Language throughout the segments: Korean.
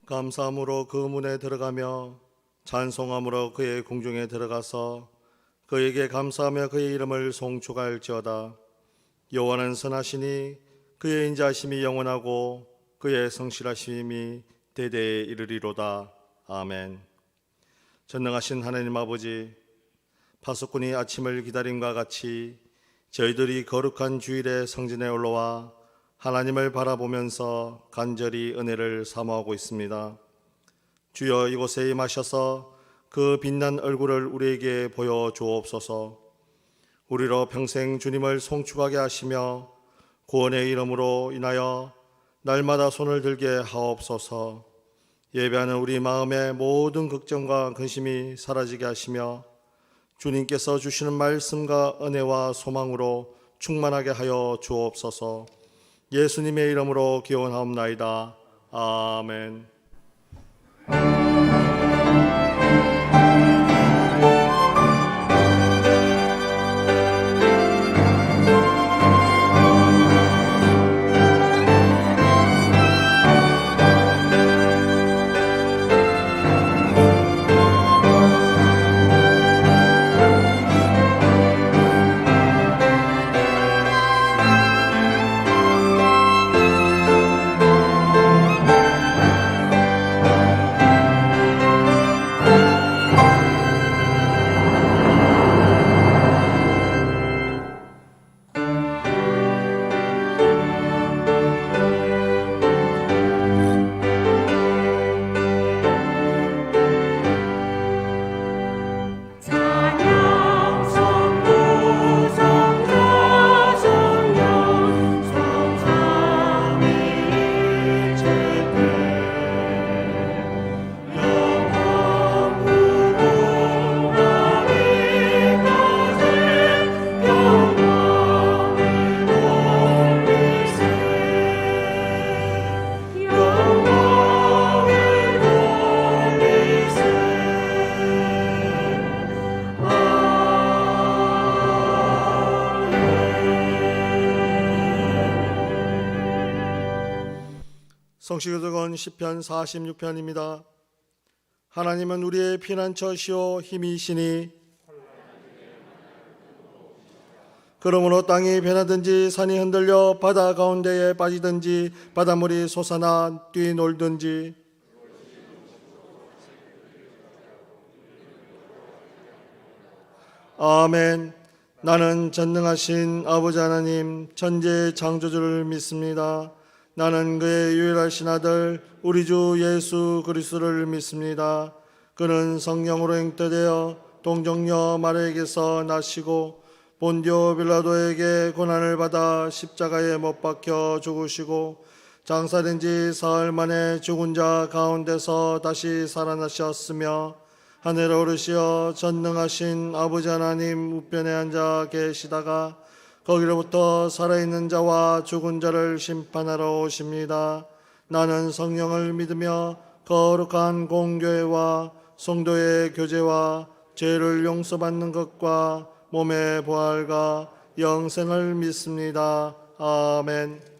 감사함으로 그 문에 들어가며 찬송함으로 그의 궁중에 들어가서 그에게 감사하며 그의 이름을 송축할지어다. 여호와는 선하시니 그의 인자하심이 영원하고 그의 성실하심이 대대에 이르리로다. 아멘. 전능하신 하나님 아버지, 파수꾼이 아침을 기다림과 같이 저희들이 거룩한 주일의 성전에 올라와 하나님을 바라보면서 간절히 은혜를 사모하고 있습니다. 주여, 이곳에 임하셔서 그 빛난 얼굴을 우리에게 보여주옵소서. 우리로 평생 주님을 송축하게 하시며 구원의 이름으로 인하여 날마다 손을 들게 하옵소서. 예배하는 우리 마음의 모든 걱정과 근심이 사라지게 하시며 주님께서 주시는 말씀과 은혜와 소망으로 충만하게 하여 주옵소서. 예수님의 이름으로 기원하옵나이다. 아멘. 성시교독은 시편 46편입니다. 하나님은 우리의 피난처시오 힘이시니 그러므로 땅이 변하든지 산이 흔들려 바다 가운데에 빠지든지 바닷물이 솟아나 뛰놀든지 아멘. 나는 전능하신 아버지 하나님 천지의 창조주를 믿습니다. 나는 그의 유일하신 아들 우리 주 예수 그리스도를 믿습니다. 그는 성령으로 잉태되어 동정녀 마리아에게서 나시고 본디오 빌라도에게 고난을 받아 십자가에 못 박혀 죽으시고 장사된 지 사흘 만에 죽은 자 가운데서 다시 살아나셨으며 하늘에 오르시어 전능하신 아버지 하나님 우편에 앉아 계시다가 거기로부터 살아있는 자와 죽은 자를 심판하러 오십니다. 나는 성령을 믿으며 거룩한 공교회와 성도의 교제와 죄를 용서받는 것과 몸의 부활과 영생을 믿습니다. 아멘.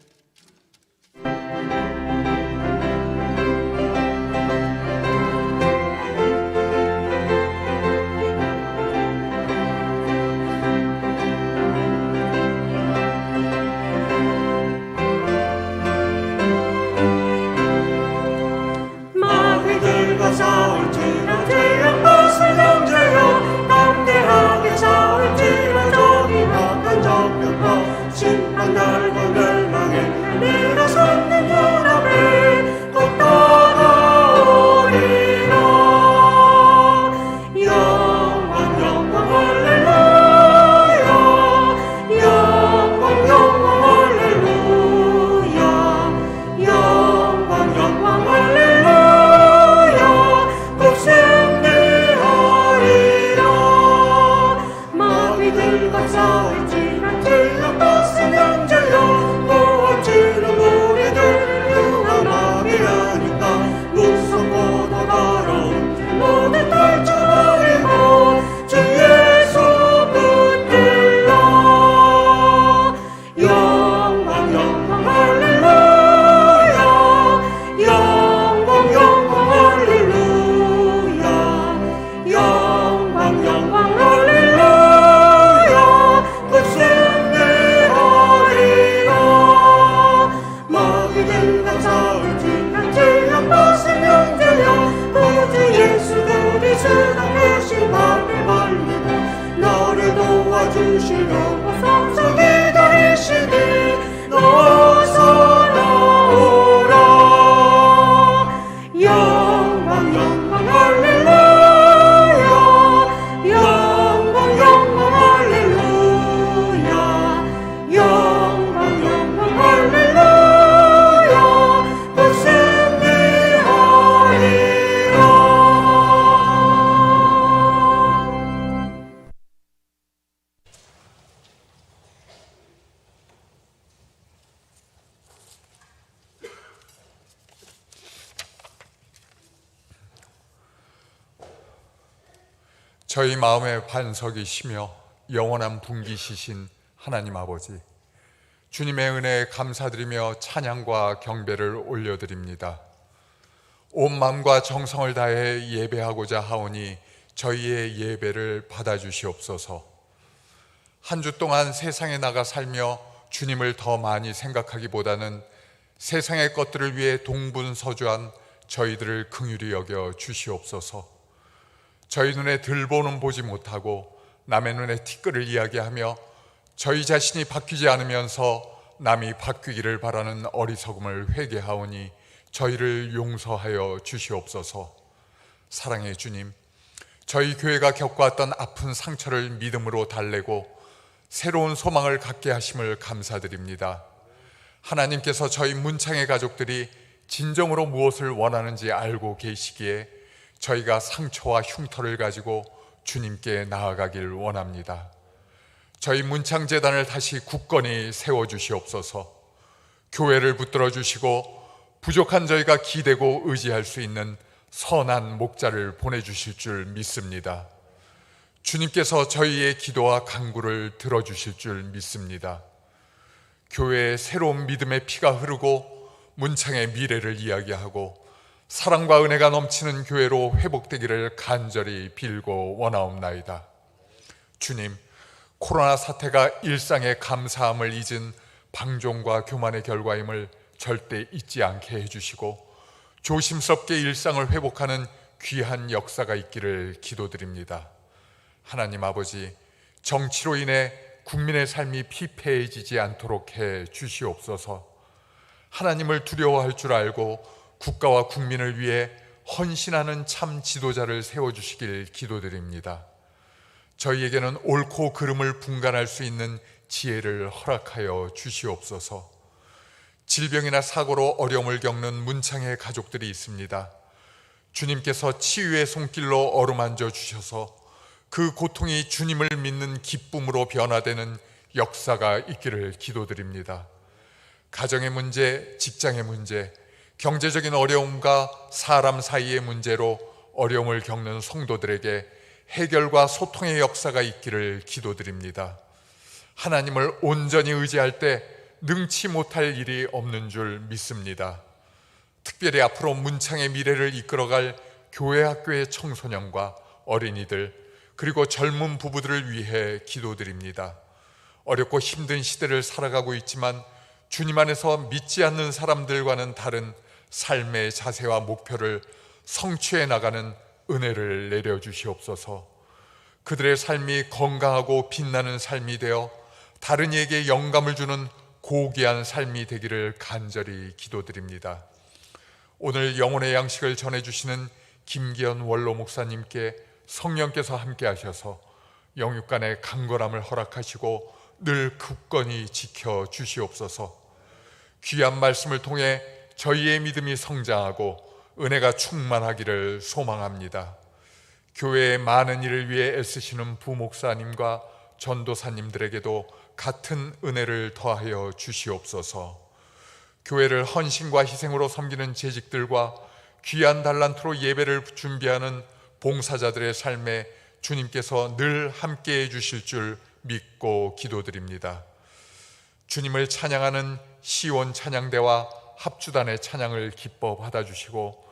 싸울지라 죄악 벗을 경제여 담대하게 싸울지라 정의 막한 정력과 심판 날과 멸망의 영광 영광 할렐루야 끝승리하리라. 마귀들과 싸울지라 질병 벗은 형제여 구주 예수 그리스도 크신 밤을 벌리고 너를 도와주시려고 성서 기다리시니 어서 나오라. 영광 영광 할렐루야 영광 영광 할렐루야 영광 영광 할렐루야 끝승리하리라. 저희 마음의 반석이시며 영원한 분기시신 하나님 아버지, 주님의 은혜에 감사드리며 찬양과 경배를 올려드립니다. 온 마음과 정성을 다해 예배하고자 하오니 저희의 예배를 받아주시옵소서. 한 주 동안 세상에 나가 살며 주님을 더 많이 생각하기보다는 세상의 것들을 위해 동분서주한 저희들을 긍휼히 여겨 주시옵소서. 저희 눈에 들보는 보지 못하고 남의 눈에 티끌을 이야기하며 저희 자신이 바뀌지 않으면서 남이 바뀌기를 바라는 어리석음을 회개하오니 저희를 용서하여 주시옵소서. 사랑의 주님, 저희 교회가 겪어왔던 아픈 상처를 믿음으로 달래고 새로운 소망을 갖게 하심을 감사드립니다. 하나님께서 저희 문창의 가족들이 진정으로 무엇을 원하는지 알고 계시기에 저희가 상처와 흉터를 가지고 주님께 나아가길 원합니다. 저희 문창재단을 다시 굳건히 세워주시옵소서. 교회를 붙들어 주시고 부족한 저희가 기대고 의지할 수 있는 선한 목자를 보내주실 줄 믿습니다. 주님께서 저희의 기도와 간구를 들어주실 줄 믿습니다. 교회에 새로운 믿음의 피가 흐르고 문창의 미래를 이야기하고 사랑과 은혜가 넘치는 교회로 회복되기를 간절히 빌고 원하옵나이다. 주님, 코로나 사태가 일상의 감사함을 잊은 방종과 교만의 결과임을 절대 잊지 않게 해주시고 조심스럽게 일상을 회복하는 귀한 역사가 있기를 기도드립니다. 하나님 아버지, 정치로 인해 국민의 삶이 피폐해지지 않도록 해 주시옵소서. 하나님을 두려워할 줄 알고 국가와 국민을 위해 헌신하는 참 지도자를 세워주시길 기도드립니다. 저희에게는 옳고 그름을 분간할 수 있는 지혜를 허락하여 주시옵소서. 질병이나 사고로 어려움을 겪는 문창의 가족들이 있습니다. 주님께서 치유의 손길로 어루만져 주셔서 그 고통이 주님을 믿는 기쁨으로 변화되는 역사가 있기를 기도드립니다. 가정의 문제, 직장의 문제, 경제적인 어려움과 사람 사이의 문제로 어려움을 겪는 성도들에게 해결과 소통의 역사가 있기를 기도드립니다. 하나님을 온전히 의지할 때 능치 못할 일이 없는 줄 믿습니다. 특별히 앞으로 문창의 미래를 이끌어갈 교회 학교의 청소년과 어린이들 그리고 젊은 부부들을 위해 기도드립니다. 어렵고 힘든 시대를 살아가고 있지만 주님 안에서 믿지 않는 사람들과는 다른 삶의 자세와 목표를 성취해 나가는 은혜를 내려주시옵소서. 그들의 삶이 건강하고 빛나는 삶이 되어 다른 이에게 영감을 주는 고귀한 삶이 되기를 간절히 기도드립니다. 오늘 영혼의 양식을 전해주시는 김기현 원로 목사님께 성령께서 함께 하셔서 영육간의 강건함을 허락하시고 늘 굳건히 지켜주시옵소서. 귀한 말씀을 통해 저희의 믿음이 성장하고 은혜가 충만하기를 소망합니다. 교회의 많은 일을 위해 애쓰시는 부목사님과 전도사님들에게도 같은 은혜를 더하여 주시옵소서. 교회를 헌신과 희생으로 섬기는 재직들과 귀한 달란트로 예배를 준비하는 봉사자들의 삶에 주님께서 늘 함께해 주실 줄 믿고 기도드립니다. 주님을 찬양하는 시온 찬양대와 합주단의 찬양을 기뻐 받아주시고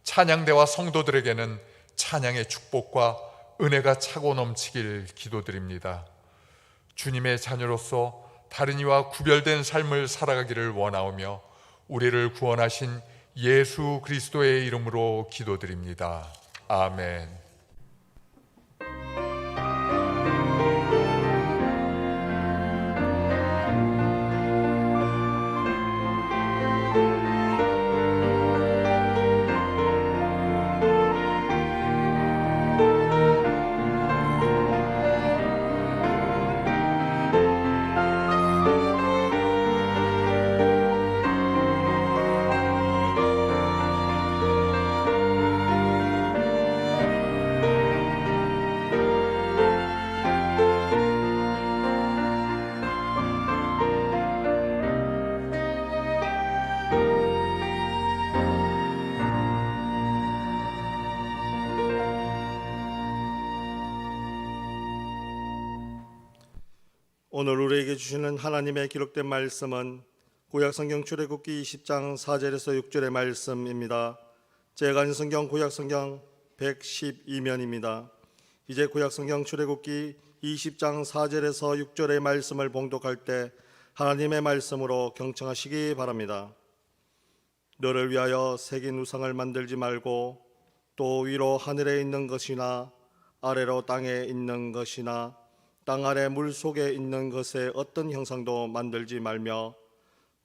찬양대와 성도들에게는 찬양의 축복과 은혜가 차고 넘치길 기도드립니다. 주님의 자녀로서 다른 이와 구별된 삶을 살아가기를 원하오며 우리를 구원하신 예수 그리스도의 이름으로 기도드립니다. 아멘. 오늘 우리에게 주시는 하나님의 기록된 말씀은 구약성경 출애굽기 20장 4절에서 6절의 말씀입니다. 제가 가진 성경 구약성경 112면입니다. 이제 구약성경 출애굽기 20장 4절에서 6절의 말씀을 봉독할 때 하나님의 말씀으로 경청하시기 바랍니다. 너를 위하여 새긴 우상을 만들지 말고 또 위로 하늘에 있는 것이나 아래로 땅에 있는 것이나 땅 아래 물 속에 있는 것에 어떤 형상도 만들지 말며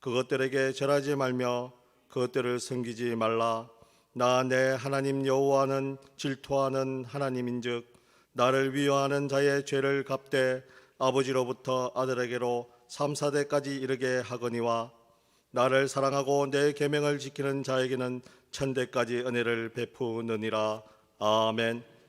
그것들에게 절하지 말며 그것들을 섬기지 말라. 나 내 하나님 여호와는 질투하는 하나님인즉 나를 위하는 자의 죄를 갚되 아버지로부터 아들에게로 3, 4대까지 이르게 하거니와 나를 사랑하고 내 계명을 지키는 자에게는 1000대까지 은혜를 베푸느니라. 아멘.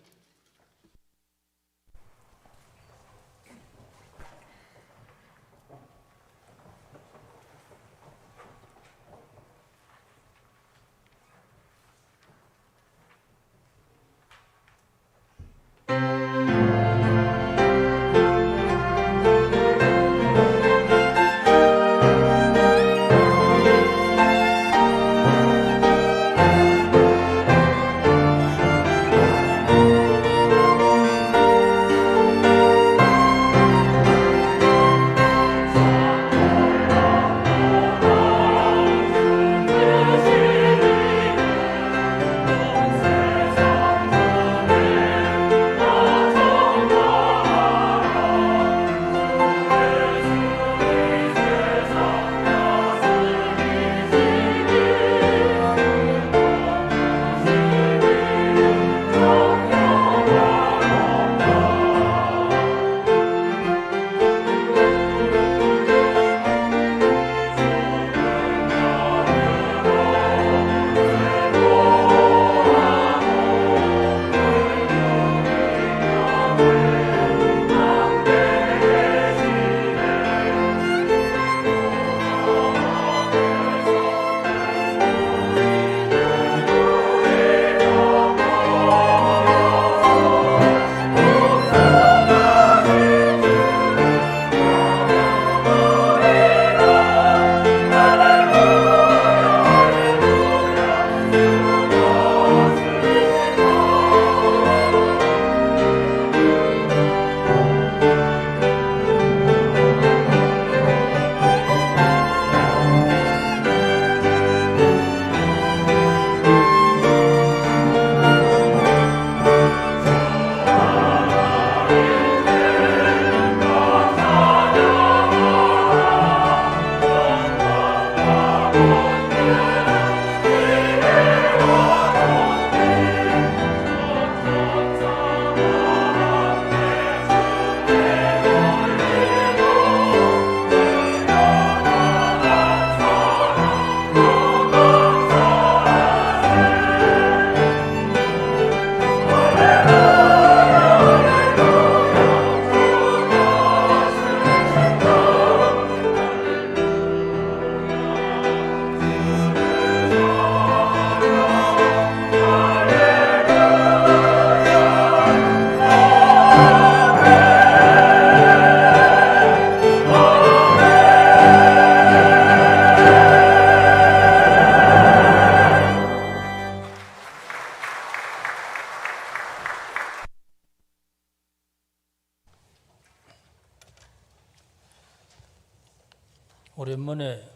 오랜만에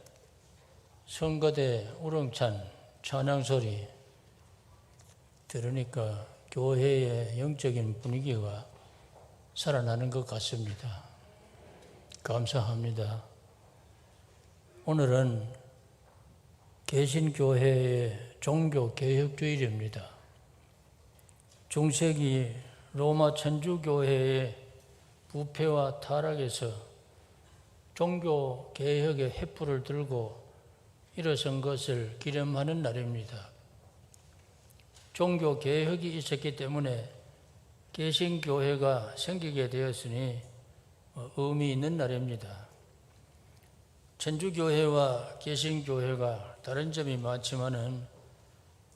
성가대 우렁찬 찬양소리 들으니까 교회의 영적인 분위기가 살아나는 것 같습니다. 감사합니다. 오늘은 개신교회의 종교개혁주일입니다. 중세기 로마 천주교회의 부패와 타락에서 종교개혁의 횃불을 들고 일어선 것을 기념하는 날입니다. 종교개혁이 있었기 때문에 개신교회가 생기게 되었으니 의미 있는 날입니다. 천주교회와 개신교회가 다른 점이 많지만은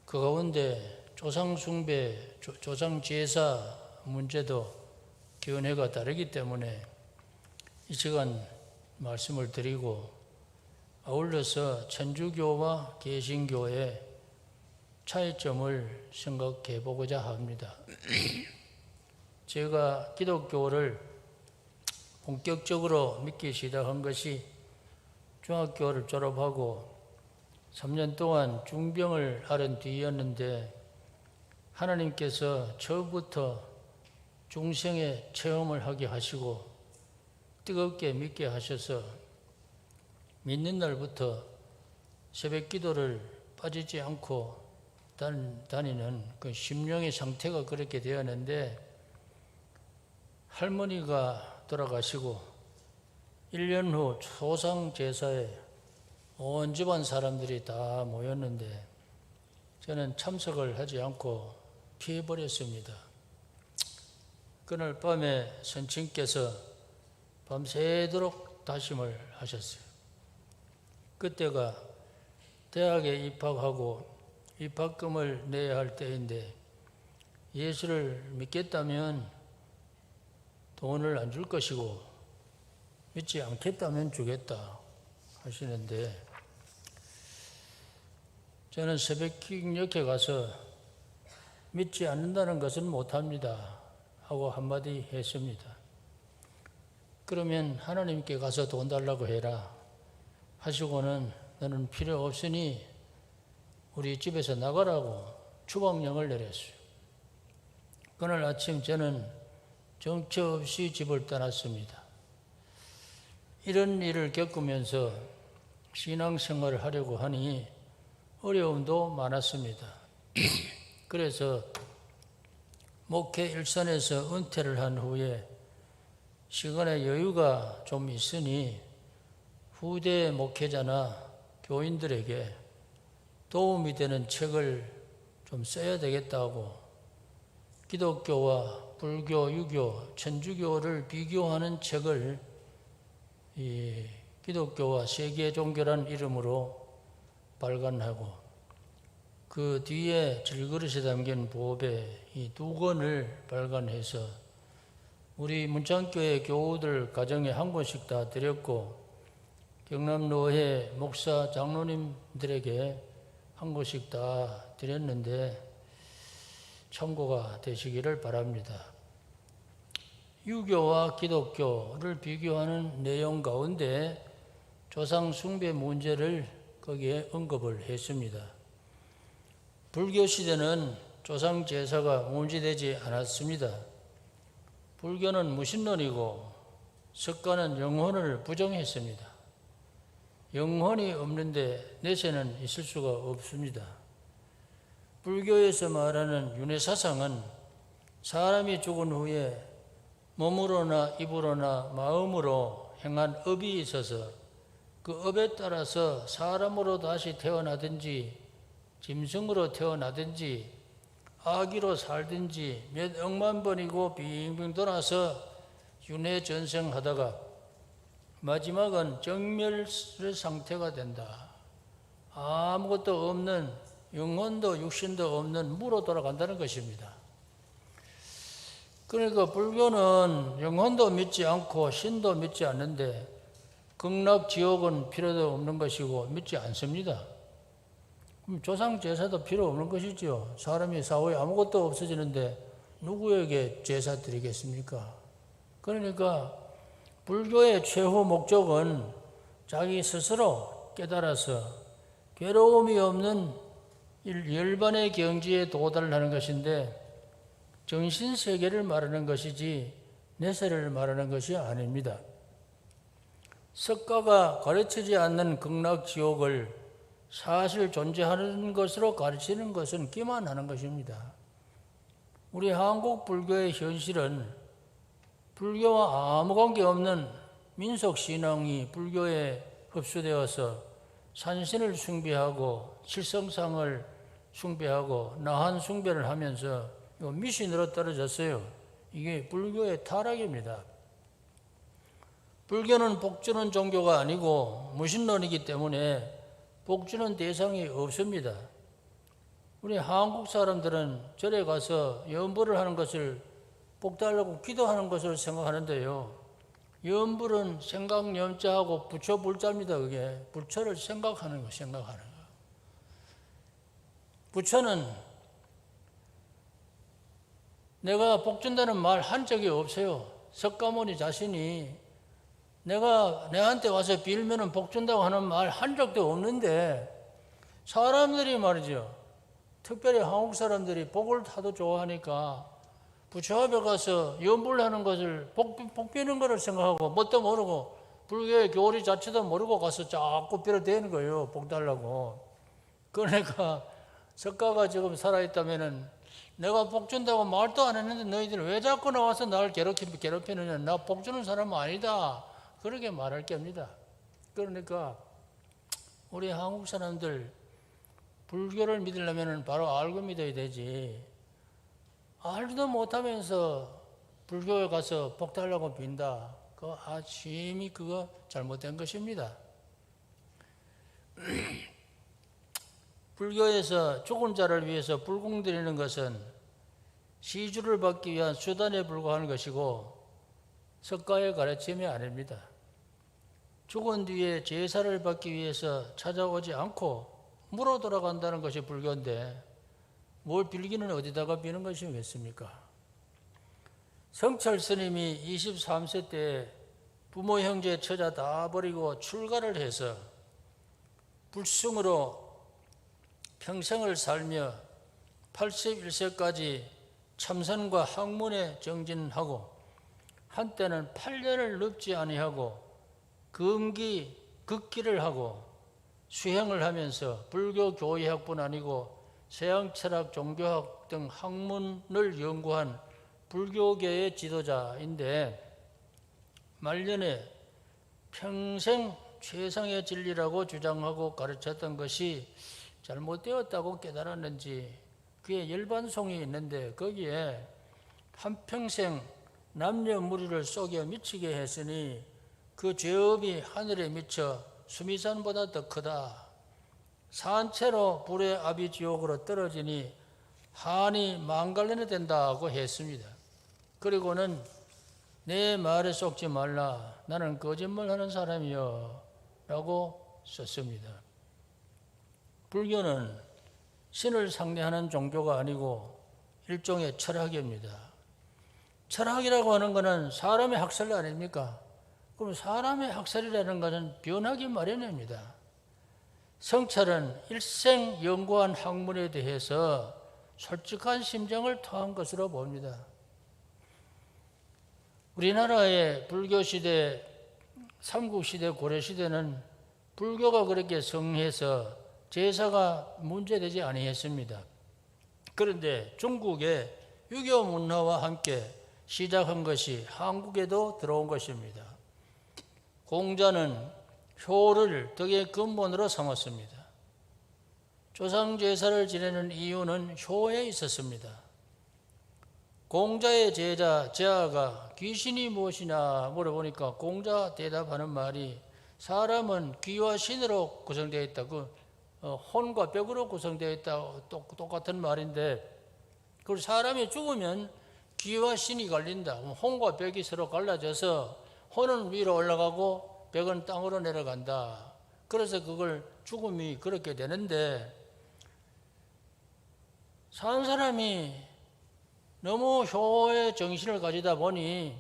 그 가운데 조상숭배, 조상제사 문제도 견해가 다르기 때문에 이 시간 말씀을 드리고 아울러서 천주교와 개신교의 차이점을 생각해 보고자 합니다. 제가 기독교를 본격적으로 믿기 시작한 것이 중학교를 졸업하고 3년 동안 중병을 앓은 뒤였는데 하나님께서 처음부터 중생의 체험을 하게 하시고 뜨겁게 믿게 하셔서 믿는 날부터 새벽 기도를 빠지지 않고 다니는 그 심령의 상태가 그렇게 되었는데 할머니가 돌아가시고 1년 후 초상 제사에 온 집안 사람들이 다 모였는데 저는 참석을 하지 않고 피해버렸습니다. 그날 밤에 선친께서 밤새도록 다짐을 하셨어요. 그때가 대학에 입학하고 입학금을 내야 할 때인데 예수를 믿겠다면 돈을 안 줄 것이고 믿지 않겠다면 주겠다 하시는데 저는 새벽기역에 가서 믿지 않는다는 것은 못합니다 하고 한마디 했습니다. 그러면 하나님께 가서 돈 달라고 해라 하시고는 너는 필요 없으니 우리 집에서 나가라고 추방령을 내렸어요. 그날 아침 저는 정처 없이 집을 떠났습니다. 이런 일을 겪으면서 신앙생활을 하려고 하니 어려움도 많았습니다. 그래서 목회 일선에서 은퇴를 한 후에 시간의 여유가 좀 있으니 후대 목회자나 교인들에게 도움이 되는 책을 좀 써야 되겠다고 기독교와 불교, 유교, 천주교를 비교하는 책을 이 기독교와 세계 종교라는 이름으로 발간하고 그 뒤에 질그릇에 담긴 보배 이 2권을 발간해서 우리 문창교회 교우들 가정에 한 권씩 다 드렸고 경남노회 목사 장로님들에게 한 권씩 다 드렸는데 참고가 되시기를 바랍니다. 유교와 기독교를 비교하는 내용 가운데 조상 숭배 문제를 거기에 언급을 했습니다. 불교 시대는 조상 제사가 문제되지 않았습니다. 불교는 무신론이고 석가는 영혼을 부정했습니다. 영혼이 없는데 내세는 있을 수가 없습니다. 불교에서 말하는 윤회사상은 사람이 죽은 후에 몸으로나 입으로나 마음으로 행한 업이 있어서 그 업에 따라서 사람으로 다시 태어나든지 짐승으로 태어나든지 아기로 살든지 몇 억만 번이고 빙빙 돌아서 윤회전생하다가 마지막은 정멸 상태가 된다. 아무것도 없는 영혼도 육신도 없는 무로 돌아간다는 것입니다. 그러니까 불교는 영혼도 믿지 않고 신도 믿지 않는데 극락 지옥은 필요도 없는 것이고 믿지 않습니다. 그럼 조상 제사도 필요 없는 것이죠. 사람이 사후에 아무것도 없어지는데 누구에게 제사 드리겠습니까? 그러니까 불교의 최후 목적은 자기 스스로 깨달아서 괴로움이 없는 열반의 경지에 도달하는 것인데 정신세계를 말하는 것이지 내세를 말하는 것이 아닙니다. 석가가 가르치지 않는 극락지옥을 사실 존재하는 것으로 가르치는 것은 기만하는 것입니다. 우리 한국 불교의 현실은 불교와 아무 관계없는 민속신앙이 불교에 흡수되어서 산신을 숭배하고 칠성상을 숭배하고 나한 숭배를 하면서 미신으로 떨어졌어요. 이게 불교의 타락입니다. 불교는 복주는 종교가 아니고 무신론이기 때문에 복주는 대상이 없습니다. 우리 한국 사람들은 절에 가서 염불을 하는 것을 복달라고 기도하는 것을 생각하는데요. 염불은 생각 염자하고 부처 불자입니다. 그게 부처를 생각하는 거, 생각하는 거. 부처는 내가 복준다는 말 한 적이 없어요. 석가모니 자신이 내가 내한테 와서 빌면은 복준다고 하는 말 한 적도 없는데 사람들이 말이죠. 특별히 한국 사람들이 복을 하도 좋아하니까 부처 앞에 가서 염불하는 것을 복 비는 거를 생각하고 뭣도 모르고 불교의 교리 자체도 모르고 가서 자꾸 빌어대는 거예요. 복 달라고. 그러니까 석가가 지금 살아있다면은 내가 복 준다고 말도 안 했는데 너희들 왜 자꾸 나와서 나를 괴롭히느냐. 나 복 주는 사람은 아니다. 그렇게 말할 겁니다. 그러니까 우리 한국 사람들 불교를 믿으려면 바로 알고 믿어야 되지. 알지도 못하면서 불교에 가서 복 달라고 빈다. 그거 심히 그거 잘못된 것입니다. 불교에서 죽은 자를 위해서 불공 드리는 것은 시주를 받기 위한 수단에 불과한 것이고 석가의 가르침이 아닙니다. 죽은 뒤에 제사를 받기 위해서 찾아오지 않고 물어 돌아간다는 것이 불교인데 뭘 빌기는 어디다가 비는 것이겠습니까? 성철 스님이 23세 때 부모 형제 처자 다 버리고 출가를 해서 불승으로 평생을 살며 81세까지 참선과 학문에 정진하고 한때는 8년을 눕지 아니하고 금기, 극기를 하고 수행을 하면서 불교 교의학뿐 아니고 서양철학, 종교학 등 학문을 연구한 불교계의 지도자인데 말년에 평생 최상의 진리라고 주장하고 가르쳤던 것이 잘못되었다고 깨달았는지 그의 열반송이 있는데 거기에 한평생 남녀 무리를 속여 미치게 했으니 그 죄업이 하늘에 미쳐 수미산보다 더 크다. 산채로 불의 아비지옥으로 떨어지니 한이 만갈래나 된다고 했습니다. 그리고는 내 말에 속지 말라. 나는 거짓말하는 사람이여 라고 썼습니다. 불교는 신을 상대하는 종교가 아니고 일종의 철학입니다. 철학이라고 하는 것은 사람의 학설 아닙니까? 그럼 사람의 학설이라는 것은 변하기 마련입니다. 성철은 일생 연구한 학문에 대해서 솔직한 심정을 토한 것으로 봅니다. 우리나라의 불교시대, 삼국시대, 고려시대는 불교가 그렇게 성해서 제사가 문제되지 아니했습니다. 그런데 중국의 유교 문화와 함께 시작한 것이 한국에도 들어온 것입니다. 공자는 효를 덕의 근본으로 삼았습니다. 조상제사를 지내는 이유는 효에 있었습니다. 공자의 제자 제아가 귀신이 무엇이냐 물어보니까 공자 대답하는 말이 사람은 귀와 신으로 구성되어 있다고 혼과 벽으로 구성되어 있다 똑같은 말인데 그 사람이 죽으면 귀와 신이 갈린다. 혼과 벽이 서로 갈라져서 혼은 위로 올라가고 벽은 땅으로 내려간다. 그래서 그걸 죽음이 그렇게 되는데 사는 사람이 너무 효의 정신을 가지다 보니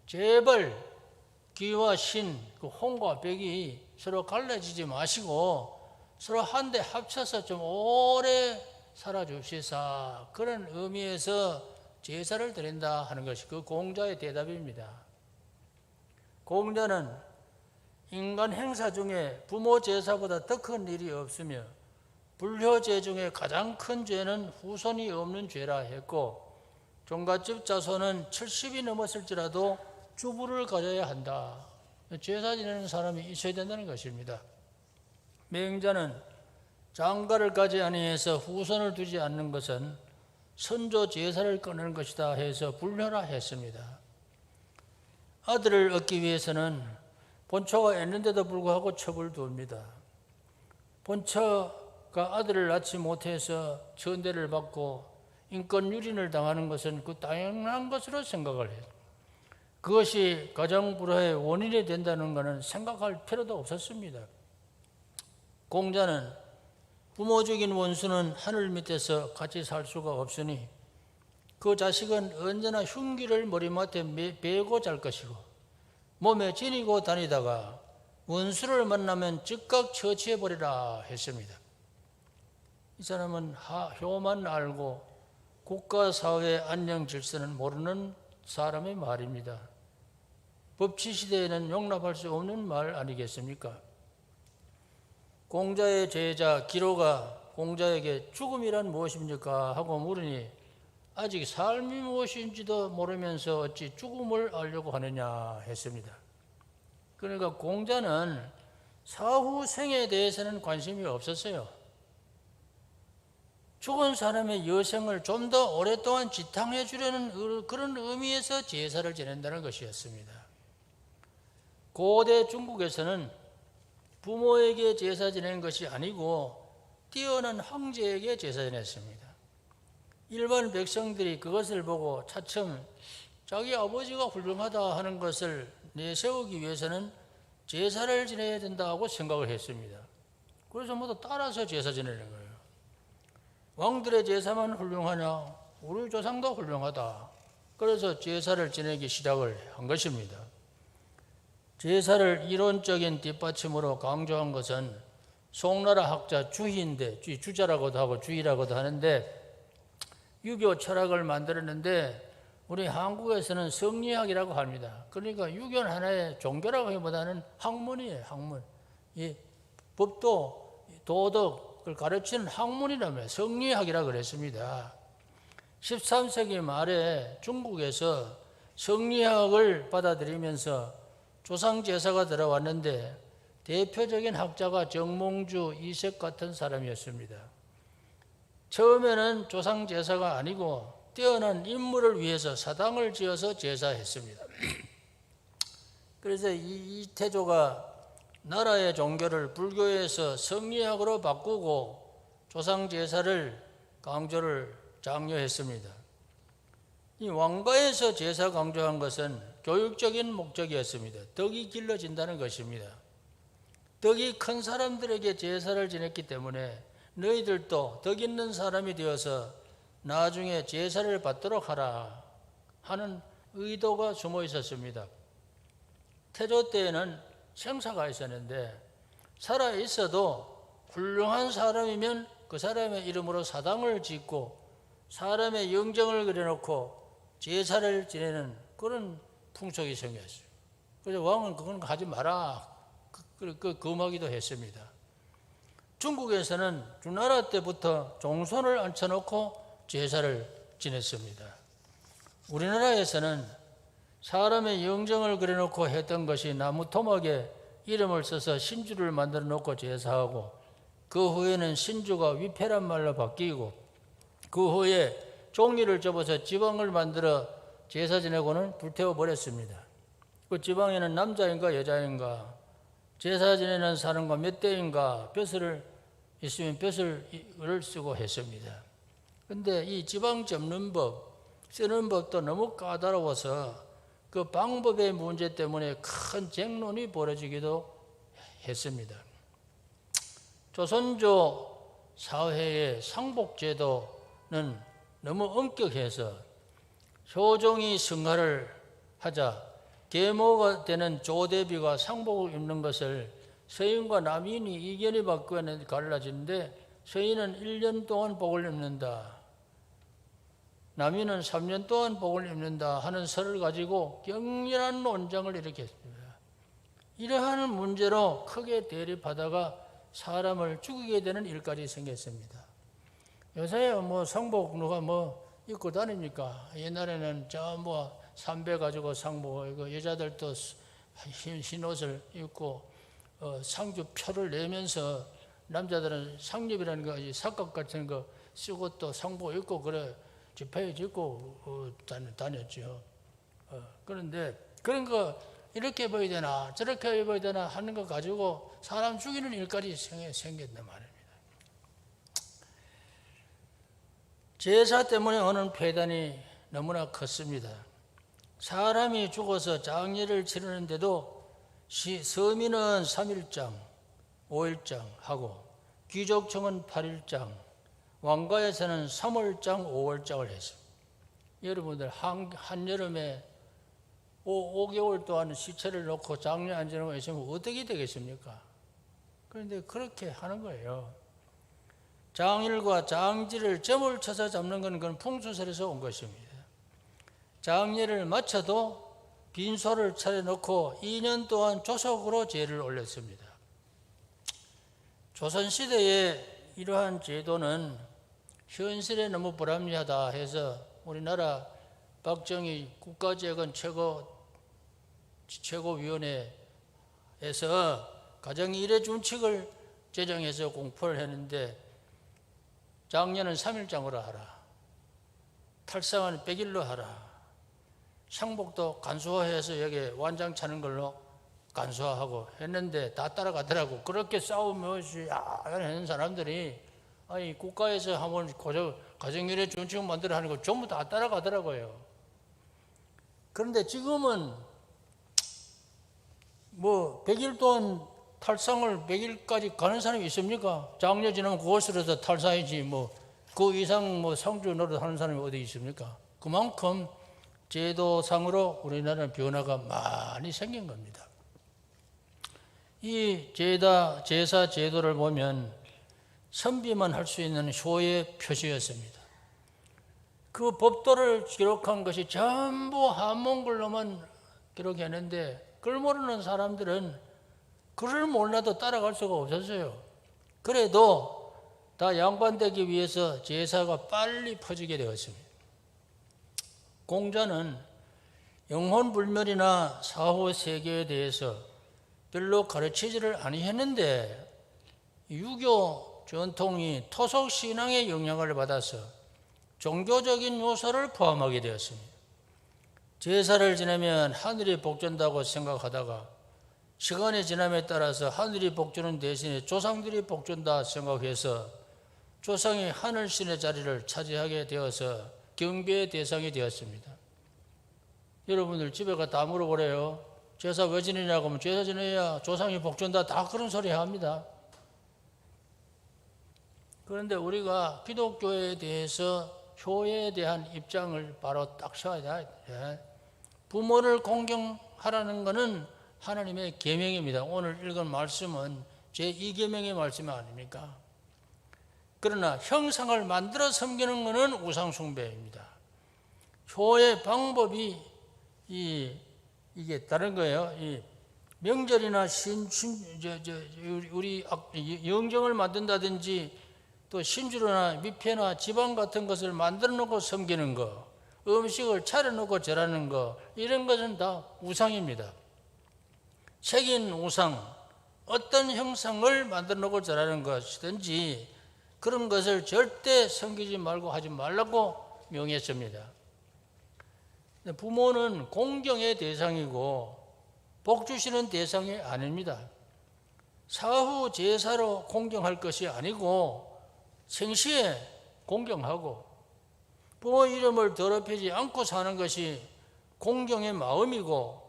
제발 기와 신, 그 홍과 백이 서로 갈라지지 마시고 서로 한데 합쳐서 좀 오래 살아줍시사. 그런 의미에서 제사를 드린다 하는 것이 그 공자의 대답입니다. 공자는 인간 행사 중에 부모 제사보다 더 큰 일이 없으며 불효죄 중에 가장 큰 죄는 후손이 없는 죄라 했고, 종갓집 자손은 70이 넘었을지라도 주부를 가져야 한다. 제사 지내는 사람이 있어야 된다는 것입니다. 맹자는 장가를 가지 아니해서 후손을 두지 않는 것은 선조 제사를 끊는 것이다 해서 불효라 했습니다. 아들을 얻기 위해서는 본처가 있는데도 불구하고 첩을 두옵니다. 본처가 아들을 낳지 못해서 천대를 받고 인권 유린을 당하는 것은 그 당연한 것으로 생각을 해요. 그것이 가정불화의 원인이 된다는 것은 생각할 필요도 없었습니다. 공자는 부모적인 원수는 하늘 밑에서 같이 살 수가 없으니 그 자식은 언제나 흉기를 머리맡에 베고 잘 것이고 몸에 지니고 다니다가 원수를 만나면 즉각 처치해버리라 했습니다. 이 사람은 효만 알고 국가 사회 안녕 질서는 모르는 사람의 말입니다. 법치 시대에는 용납할 수 없는 말 아니겠습니까? 공자의 제자 기로가 공자에게 죽음이란 무엇입니까? 하고 물으니 아직 삶이 무엇인지도 모르면서 어찌 죽음을 알려고 하느냐 했습니다. 그러니까 공자는 사후 생에 대해서는 관심이 없었어요. 죽은 사람의 여생을 좀 더 오랫동안 지탕해 주려는 그런 의미에서 제사를 지낸다는 것이었습니다. 고대 중국에서는 부모에게 제사 지내는 것이 아니고 뛰어난 황제에게 제사 지냈습니다. 일반 백성들이 그것을 보고 차츰 자기 아버지가 훌륭하다 하는 것을 내세우기 위해서는 제사를 지내야 된다고 생각을 했습니다. 그래서 모두 따라서 제사 지내는 거예요. 왕들의 제사만 훌륭하냐? 우리 조상도 훌륭하다. 그래서 제사를 지내기 시작을 한 것입니다. 제사를 이론적인 뒷받침으로 강조한 것은 송나라 학자 주희인데, 주자라고도 하고 주희라고도 하는데 유교 철학을 만들었는데 우리 한국에서는 성리학이라고 합니다. 그러니까 유교는 하나의 종교라고 하기보다는 학문이에요. 학문. 이 법도 도덕을 가르치는 학문이라며 성리학이라고 그랬습니다. 13세기 말에 중국에서 성리학을 받아들이면서 조상제사가 들어왔는데 대표적인 학자가 정몽주, 이색 같은 사람이었습니다. 처음에는 조상제사가 아니고 뛰어난 인물을 위해서 사당을 지어서 제사했습니다. 그래서 이태조가 나라의 종교를 불교에서 성리학으로 바꾸고 조상제사를 강조를 장려했습니다. 이 왕가에서 제사 강조한 것은 교육적인 목적이었습니다. 덕이 길러진다는 것입니다. 덕이 큰 사람들에게 제사를 지냈기 때문에 너희들도 덕 있는 사람이 되어서 나중에 제사를 받도록 하라 하는 의도가 숨어 있었습니다. 태조 때에는 생사가 있었는데 살아 있어도 훌륭한 사람이면 그 사람의 이름으로 사당을 짓고 사람의 영정을 그려놓고 제사를 지내는 그런 풍속이 생겼어요. 그래서 왕은 그건 하지 마라 금하기도 했습니다. 중국에서는 주나라 때부터 종손을 앉혀놓고 제사를 지냈습니다. 우리나라에서는 사람의 영정을 그려놓고 했던 것이 나무 토막에 이름을 써서 신주를 만들어 놓고 제사하고 그 후에는 신주가 위패란 말로 바뀌고 그 후에 종이를 접어서 지방을 만들어 제사 지내고는 불태워 버렸습니다. 그 지방에는 남자인가 여자인가 제사 지내는 사람과 몇 대인가 벼슬을 있으면 벼슬을 쓰고 했습니다. 그런데 이 지방 접는 법, 쓰는 법도 너무 까다로워서 그 방법의 문제 때문에 큰 쟁론이 벌어지기도 했습니다. 조선조 사회의 상복제도는 너무 엄격해서 효종이 승하를 하자 계모가 되는 조대비가 상복을 입는 것을 서인과 남인이 이견이 바꾸어는 갈라지는데 서인은 1년 동안 복을 입는다. 남인은 3년 동안 복을 입는다 하는 설을 가지고 격렬한 논쟁을 일으켰습니다. 이러한 문제로 크게 대립하다가 사람을 죽이게 되는 일까지 생겼습니다. 요새 뭐 상복 누가 뭐 입고 다닙니까? 옛날에는 저 삼배 가지고 상복, 이거 여자들도 흰 옷을 입고 상주 표를 내면서 남자들은 상립이라는 거, 사각 같은 거 쓰고 또 상복 입고 그래 지폐 짓고 다녔죠. 그런데 그런 거 이렇게 입어야 되나 저렇게 입어야 되나 하는 거 가지고 사람 죽이는 일까지 생겼단 말입니다. 제사 때문에 오는 폐단이 너무나 컸습니다. 사람이 죽어서 장례를 치르는데도 서민은 3일장, 5일장 하고 귀족청은 8일장, 왕가에서는 3월장, 5월장을 했습니다. 여러분들 한여름에 5개월 동안 시체를 놓고 장례 안 지내고 있으면 어떻게 되겠습니까? 그런데 그렇게 하는 거예요. 장일과 장지를 점을 쳐서 잡는 건 그건 풍수설에서 온 것입니다. 장례를 마쳐도 빈소를 차려놓고 2년 동안 조석으로 제를 올렸습니다. 조선시대에 이러한 제도는 현실에 너무 불합리하다 해서 우리나라 박정희 국가재건 최고위원회에서 가정일의 준칙을 제정해서 공포를 했는데 장례는 3일장으로 하라, 탈상은 100일로 하라, 상복도 간소화해서 여기 완장 차는 걸로 간소화하고 했는데 다 따라가더라고. 그렇게 싸우면서 하는 사람들이 아니 국가에서 한번 가정일의 준칙 만들어 하는 거 전부 다 따라가더라고요. 그런데 지금은 뭐 100일 동안 탈상을 100일까지 가는 사람이 있습니까? 장례 지나면 그것으로도 탈상이지 뭐 그 이상 뭐 상주 노릇 하는 사람이 어디 있습니까? 그만큼 제도상으로 우리나라는 변화가 많이 생긴 겁니다. 이 제사 제도를 보면 선비만 할 수 있는 효의 표시였습니다. 그 법도를 기록한 것이 전부 한몽글로만 기록했는데 그걸 모르는 사람들은 그를 몰라도 따라갈 수가 없었어요. 그래도 다 양반되기 위해서 제사가 빨리 퍼지게 되었습니다. 공자는 영혼불멸이나 사후세계에 대해서 별로 가르치지를 아니했는데 유교 전통이 토속신앙의 영향을 받아서 종교적인 요소를 포함하게 되었습니다. 제사를 지내면 하늘이 복준다고 생각하다가 시간이 지남에 따라서 하늘이 복주는 대신에 조상들이 복준다 생각해서 조상이 하늘신의 자리를 차지하게 되어서 경배의 대상이 되었습니다. 여러분들 집에 가 다 물어보래요. 제사 왜 지내냐고 하면 제사 지내야 조상이 복준다 다 그런 소리 합니다. 그런데 우리가 기독교에 대해서 효에 대한 입장을 바로 딱 세워야 돼. 부모를 공경하라는 것은 하나님의 계명입니다. 오늘 읽은 말씀은 제2계명의 말씀이 아닙니까? 그러나 형상을 만들어 섬기는 것은 우상숭배입니다. 효의 방법이 이게 다른 거예요. 이 명절이나 우리 영정을 만든다든지 또 신주로나 미패나 지방 같은 것을 만들어 놓고 섬기는 거, 음식을 차려 놓고 절하는 거, 이런 것은 다 우상입니다. 색인 우상, 어떤 형상을 만들어 놓고 절하는 것이든지 그런 것을 절대 섬기지 말고 하지 말라고 명했습니다. 부모는 공경의 대상이고 복 주시는 대상이 아닙니다. 사후 제사로 공경할 것이 아니고 생시에 공경하고 부모 이름을 더럽히지 않고 사는 것이 공경의 마음이고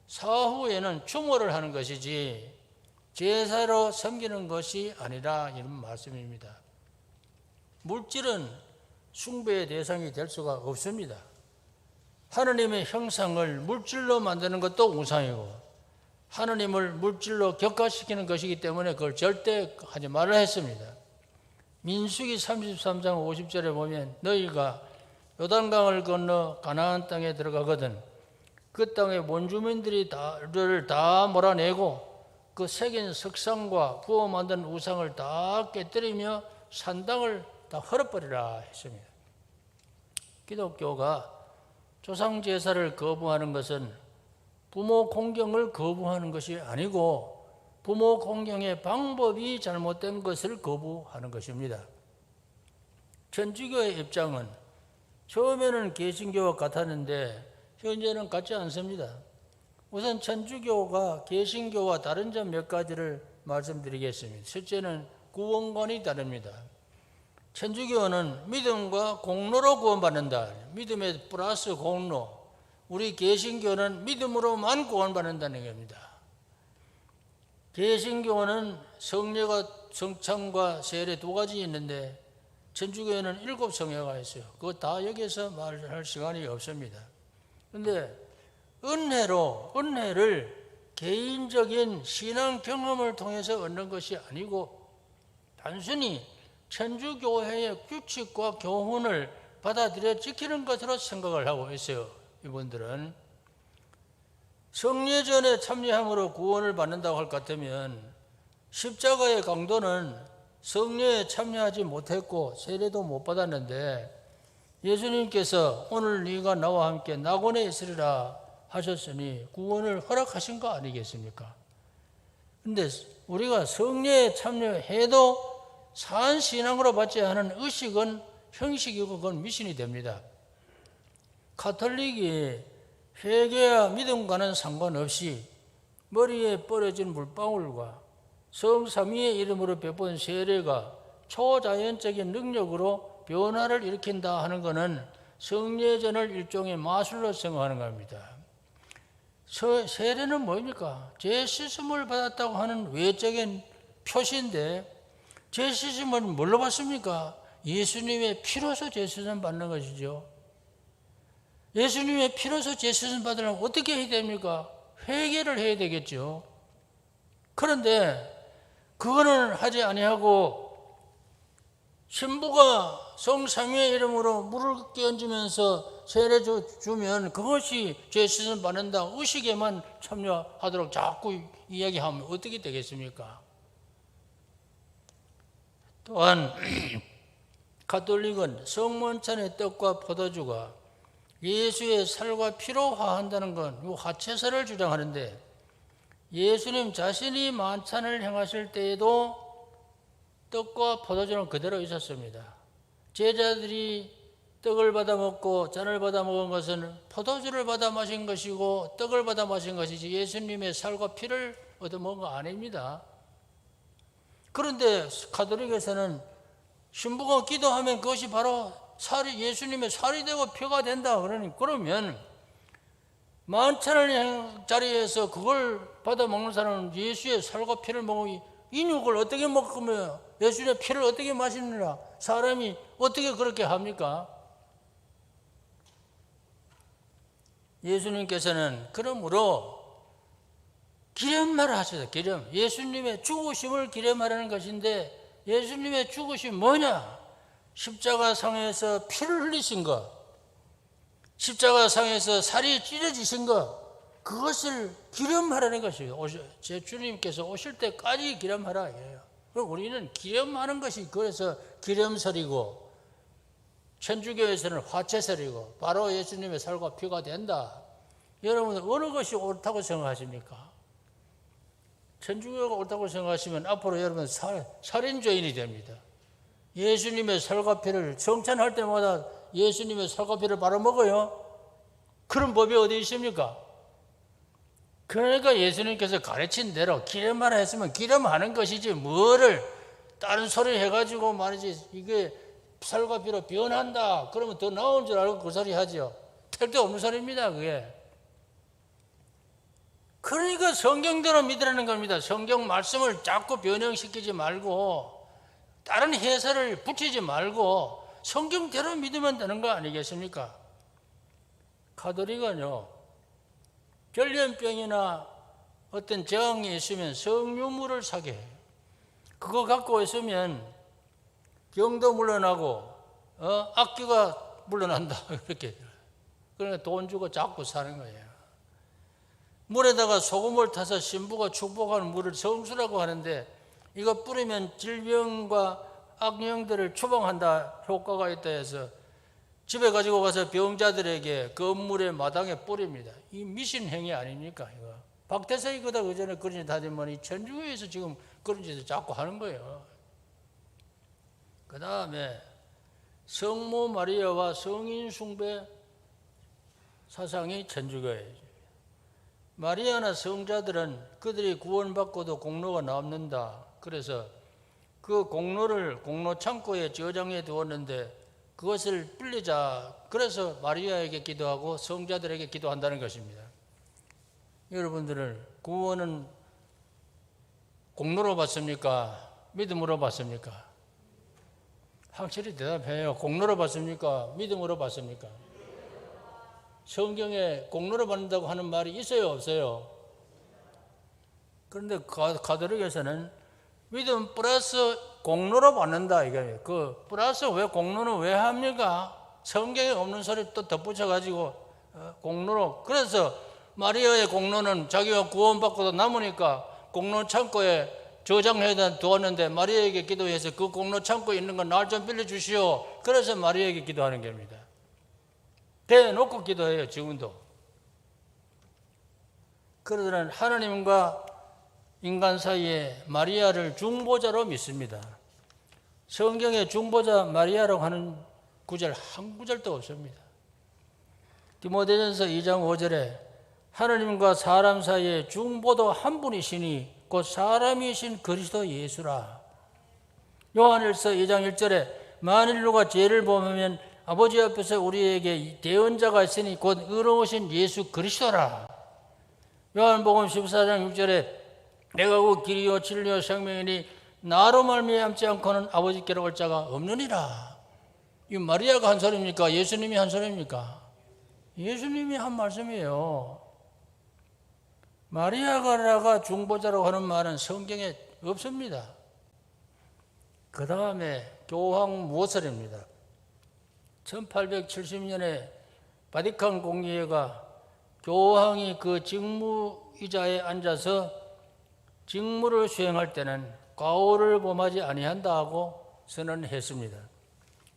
사후에는 추모를 하는 것이지 제사로 섬기는 것이 아니라 이런 말씀입니다. 물질은 숭배의 대상이 될 수가 없습니다. 하느님의 형상을 물질로 만드는 것도 우상이고 하느님을 물질로 격화시키는 것이기 때문에 그걸 절대 하지 말라 했습니다. 민수기 33장 50절에 보면 너희가 요단강을 건너 가나안 땅에 들어가거든 그 땅의 원주민들이 다를 다 몰아내고 그 새긴 석상과 구워 만든 우상을 다 깨뜨리며 산당을 다 헐어버리라 했습니다. 기독교가 조상 제사를 거부하는 것은 부모 공경을 거부하는 것이 아니고 부모 공경의 방법이 잘못된 것을 거부하는 것입니다. 천주교의 입장은 처음에는 개신교와 같았는데 현재는 같지 않습니다. 우선 천주교가 개신교와 다른 점 몇 가지를 말씀드리겠습니다. 첫째는 구원관이 다릅니다. 천주교는 믿음과 공로로 구원받는다. 믿음에 플러스 공로. 우리 개신교는 믿음으로만 구원받는다는 겁니다. 개신교는 성례가 성찬과 세례 두 가지 있는데 천주교에는 7 성례가 있어요. 그거 다 여기서 말할 시간이 없습니다. 그런데 은혜를 개인적인 신앙 경험을 통해서 얻는 것이 아니고 단순히 천주교회의 규칙과 교훈을 받아들여 지키는 것으로 생각을 하고 있어요. 이분들은 성례전에 참여함으로 구원을 받는다고 할 것 같으면 십자가의 강도는 성례에 참여하지 못했고 세례도 못 받았는데 예수님께서 오늘 네가 나와 함께 낙원에 있으리라 하셨으니 구원을 허락하신 거 아니겠습니까? 그런데 우리가 성례에 참여해도 산 신앙으로 받지 않은 의식은 형식이고 그건 미신이 됩니다. 가톨릭이 회개와 믿음과는 상관없이 머리에 뿌려진 물방울과 성삼위의 이름으로 베푼 세례가 초자연적인 능력으로 변화를 일으킨다 하는 것은 성례전을 일종의 마술로 생각하는 겁니다. 세례는 뭡니까? 죄 씻음을 받았다고 하는 외적인 표시인데 죄 씻음을 뭘로 받습니까? 예수님의 피로서 죄 씻음 받는 것이죠. 예수님의 피로서 죄 씻음 받으려면 어떻게 해야 됩니까? 회개를 해야 되겠죠. 그런데 그거는 하지 아니하고 신부가 성삼위의 이름으로 물을 끼얹으면서 세례 주면 그것이 죄 씻음 받는다 의식에만 참여하도록 자꾸 이야기하면 어떻게 되겠습니까? 또한 가톨릭은 성만찬의 떡과 포도주가 예수의 살과 피로 화한다는 건 화채설을 주장하는데 예수님 자신이 만찬을 행하실 때에도 떡과 포도주는 그대로 있었습니다. 제자들이 떡을 받아 먹고 잔을 받아 먹은 것은 포도주를 받아 마신 것이고 떡을 받아 마신 것이지 예수님의 살과 피를 얻어 먹은 거 아닙니다. 그런데 가톨릭에서는 신부가 기도하면 그것이 바로 예수님의 살이 되고 피가 된다. 그러면 만찬을 자리에서 그걸 받아 먹는 사람은 예수의 살과 피를 먹으니 이 육을 어떻게 먹으며 예수의 피를 어떻게 마시느냐? 사람이 어떻게 그렇게 합니까? 예수님께서는 그러므로 기념말을 하셔서 예수님의 죽으심을 기념하라는 것인데 예수님의 죽으심 뭐냐? 십자가상에서 피를 흘리신 것, 십자가상에서 살이 찢어지신 것, 그것을 기념하라는 것이에요. 제 주님께서 오실 때까지 기념하라. 그럼 우리는 기념하는 것이 그래서 기념설이고 천주교에서는 화채설이고 바로 예수님의 살과 피가 된다. 여러분들 어느 것이 옳다고 생각하십니까? 천주교가 옳다고 생각하시면 앞으로 여러분 살인죄인이 됩니다. 예수님의 살과 피를 성찬할 때마다 예수님의 살과 피를 바로 먹어요. 그런 법이 어디 있습니까? 그러니까 예수님께서 가르친 대로 기념만 했으면 기념하는 것이지 뭐를 다른 소리 해가지고 말이지 이게 살과 피로 변한다 그러면 더 나온 줄 알고 그 소리 하죠. 택도 없는 소리입니다 그게. 그러니까 성경대로 믿으라는 겁니다. 성경 말씀을 자꾸 변형시키지 말고 다른 해설을 붙이지 말고 성경대로 믿으면 되는 거 아니겠습니까? 가톨릭은요, 결련병이나 어떤 저항이 있으면 성유물을 사게 해요. 그거 갖고 있으면 병도 물러나고 악귀가 물러난다 그렇게. 그러니까 돈 주고 자꾸 사는 거예요. 물에다가 소금을 타서 신부가 축복하는 물을 성수라고 하는데, 이거 뿌리면 질병과 악령들을 추방한다, 효과가 있다 해서 집에 가지고 가서 병자들에게 건물의 마당에 뿌립니다. 이 미신 행위 아닙니까? 이거 박태석이 그다 그전에 그런 짓 하더니 천주교에서 지금 그런 짓을 자꾸 하는 거예요. 그 다음에 성모 마리아와 성인 숭배 사상이 천주교예요. 마리아나 성자들은 그들이 구원받고도 공로가 남는다. 그래서 그 공로를 공로 창고에 저장해 두었는데 그것을 빌리자. 그래서 마리아에게 기도하고 성자들에게 기도한다는 것입니다. 여러분들은 구원은 공로로 받습니까? 믿음으로 받습니까? 확실히 대답해요. 공로로 받습니까? 믿음으로 받습니까? 성경에 공로로 받는다고 하는 말이 있어요, 없어요? 그런데 가톨릭에서는 믿음 플러스 공로로 받는다 이거예요. 그 플러스 왜 공로는 왜 합니까? 성경에 없는 소리 또 덧붙여 가지고 공로로. 그래서 마리아의 공로는 자기가 구원받고도 남으니까 공로 창고에 저장해 두었는데 마리아에게 기도해서 그 공로 창고에 있는 건 날 좀 빌려주시오. 그래서 마리아에게 기도하는 겁니다. 대놓고 기도해요, 지금도. 그들은 하나님과 인간 사이에 마리아를 중보자로 믿습니다. 성경에 중보자 마리아라고 하는 구절 한 구절도 없습니다. 디모데전서 2장 5절에 하나님과 사람 사이에 중보도 한 분이시니 곧 사람이신 그리스도 예수라. 요한일서 2장 1절에 만일 누가 죄를 범하면 아버지 앞에서 우리에게 대언자가 있으니 곧 의로우신 예수 그리스도라. 요한복음 14장 6절에 내가 그 길이요 진리요 생명이니 나로 말미암지 않고는 아버지께로 올 자가 없느니라. 이 마리아가 한 소리입니까? 예수님이 한 소리입니까? 예수님이 한 말씀이에요. 마리아가 중보자라고 하는 말은 성경에 없습니다. 그 다음에 교황 모설입니다. 1870년에 바티칸 공의회가 교황이 그 직무의자에 앉아서 직무를 수행할 때는 과오를 범하지 아니한다고 선언했습니다.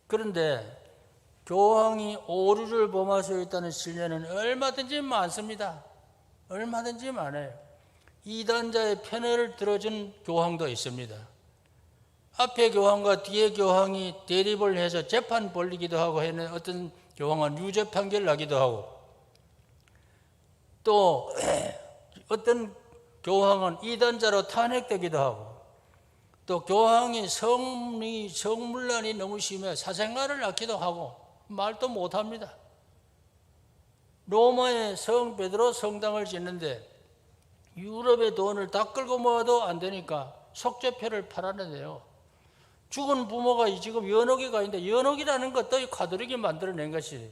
그런데 교황이 오류를 범할 수 있다는 신뢰는 얼마든지 많습니다. 얼마든지 많아요. 이단자의 편애를 들어준 교황도 있습니다. 앞에 교황과 뒤에 교황이 대립을 해서 재판 벌리기도 하고 했는 어떤 교황은 유죄 판결 나기도 하고, 또 어떤 교황은 이단자로 탄핵되기도 하고, 또 교황이 성물란이 너무 심해 사생활을 낳기도 하고 말도 못합니다. 로마에 성 베드로 성당을 짓는데 유럽의 돈을 다 끌고 모아도 안 되니까 속죄표를 팔았는데요. 죽은 부모가 지금 연옥이가 있는데, 연옥이라는 것도 가톨릭이 만들어낸 것이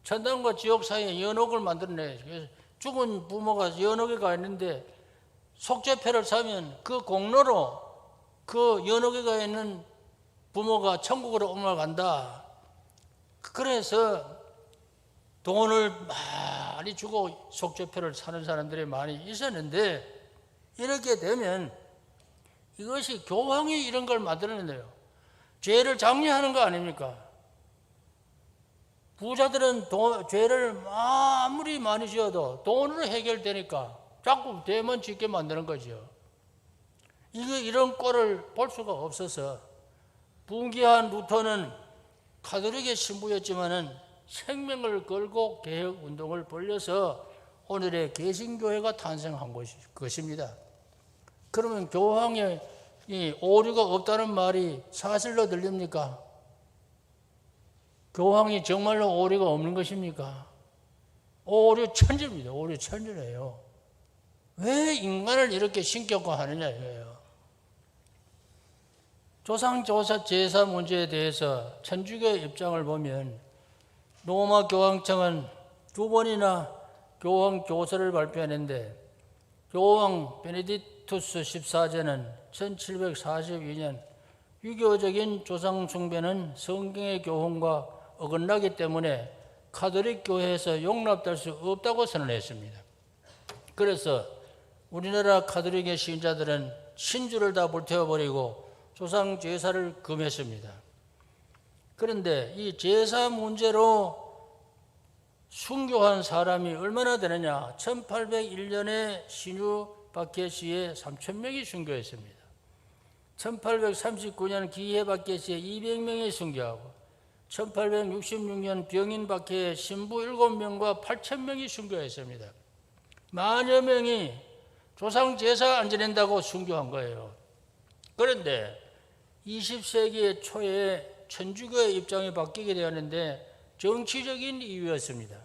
천당과 지옥 사이에 연옥을 만들어내요. 그래서 죽은 부모가 연옥이가 있는데 속죄표를 사면 그 공로로 그 연옥이가 있는 부모가 천국으로 올라간다. 그래서 돈을 많이 주고 속죄표를 사는 사람들이 많이 있었는데, 이렇게 되면 이것이 교황이 이런 걸 만들어낸대요. 죄를 장려하는 거 아닙니까? 부자들은 죄를 아무리 많이 지어도 돈으로 해결되니까 자꾸 죄만 짓게 만드는 거죠. 이런 꼴을 볼 수가 없어서 분기한 루터는 가톨릭의 신부였지만은 생명을 걸고 개혁운동을 벌려서 오늘의 개신교회가 탄생한 것입니다. 그러면 교황의 이 오류가 없다는 말이 사실로 들립니까? 교황이 정말로 오류가 없는 것입니까? 오류 천지입니다. 오류 천지예요. 왜 인간을 이렇게 신격화하느냐 이거예요. 조상조사 제사 문제에 대해서 천주교의 입장을 보면 로마 교황청은 두 번이나 교황 교서를 발표했는데 교황 베네딕투스 14세는 1742년 유교적인 조상 숭배는 성경의 교훈과 어긋나기 때문에 가톨릭 교회에서 용납될 수 없다고 선언했습니다. 그래서 우리나라 가톨릭의 신자들은 신주를 다 불태워버리고 조상 제사를 금했습니다. 그런데 이 제사 문제로 순교한 사람이 얼마나 되느냐? 1801년에 신유 박해시에 3,000명이 순교했습니다. 1839년 기해 박해시에 200명이 순교하고 1866년 병인 박해에 신부 7명과 8,000명이 순교했습니다. 만여 명이 조상 제사 안 지낸다고 순교한 거예요. 그런데 20세기 초에 천주교의 입장이 바뀌게 되었는데 정치적인 이유였습니다.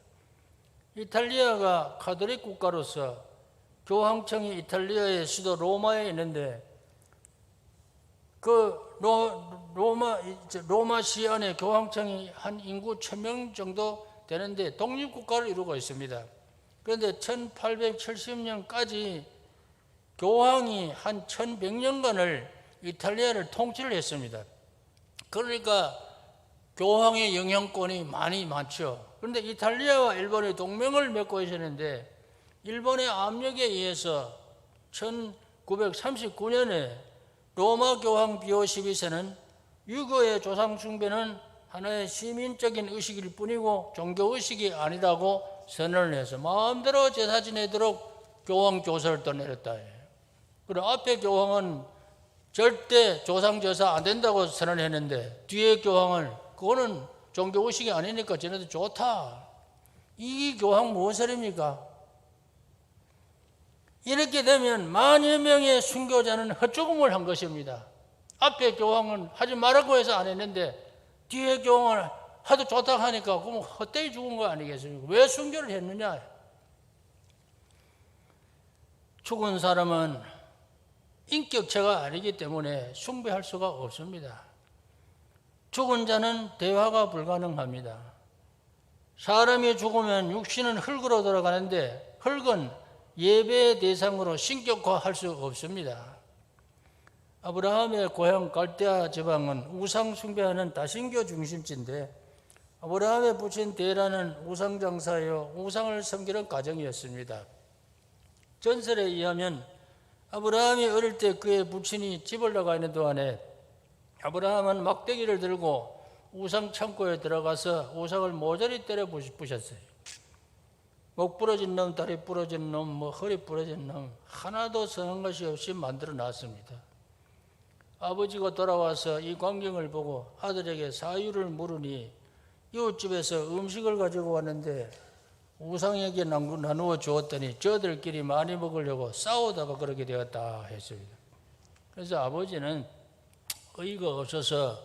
이탈리아가 가톨릭 국가로서 교황청이 이탈리아의 수도 로마에 있는데 그 로마시 안에 교황청이 한 인구 1,000명 정도 되는데 독립국가를 이루고 있습니다. 그런데 1870년까지 교황이 한 1100년간을 이탈리아를 통치를 했습니다. 그러니까 교황의 영향권이 많죠. 그런데 이탈리아와 일본이 동맹을 맺고 있었는데 일본의 압력에 의해서 1939년에 로마 교황 비오 12세는 유교의 조상 숭배는 하나의 시민적인 의식일 뿐이고 종교의식이 아니라고 선언을 해서 마음대로 제사 지내도록 교황 교서를 또 내렸다. 그리고 앞에 교황은 절대 조상 제사 안 된다고 선언했는데 뒤에 교황은 그거는 종교의식이 아니니까 지내도 좋다. 이 교황 무엇입니까? 이렇게 되면 만여 명의 순교자는 헛죽음을 한 것입니다. 앞에 교황은 하지 말라고 해서 안 했는데 뒤에 교황은 하도 좋다고 하니까 그럼 헛되이 죽은 거 아니겠습니까? 왜 순교를 했느냐? 죽은 사람은 인격체가 아니기 때문에 숭배할 수가 없습니다. 죽은 자는 대화가 불가능합니다. 사람이 죽으면 육신은 흙으로 돌아가는데 흙은 예배의 대상으로 신격화할 수 없습니다. 아브라함의 고향 갈대아 지방은 우상 숭배하는 다신교 중심지인데 아브라함의 부친 데라는 우상 장사여 우상을 섬기는 가정이었습니다. 전설에 의하면 아브라함이 어릴 때 그의 부친이 집을 나가 있는 동안에 아브라함은 막대기를 들고 우상 창고에 들어가서 우상을 모조리 때려 부셨어요. 목 부러진 놈, 다리 부러진 놈, 허리 부러진 놈 하나도 성한 것이 없이 만들어 놨습니다. 아버지가 돌아와서 이 광경을 보고 아들에게 사유를 물으니 이웃집에서 음식을 가지고 왔는데 우상에게 나누어 주었더니 저들끼리 많이 먹으려고 싸우다가 그렇게 되었다 했습니다. 그래서 아버지는 의의가 없어서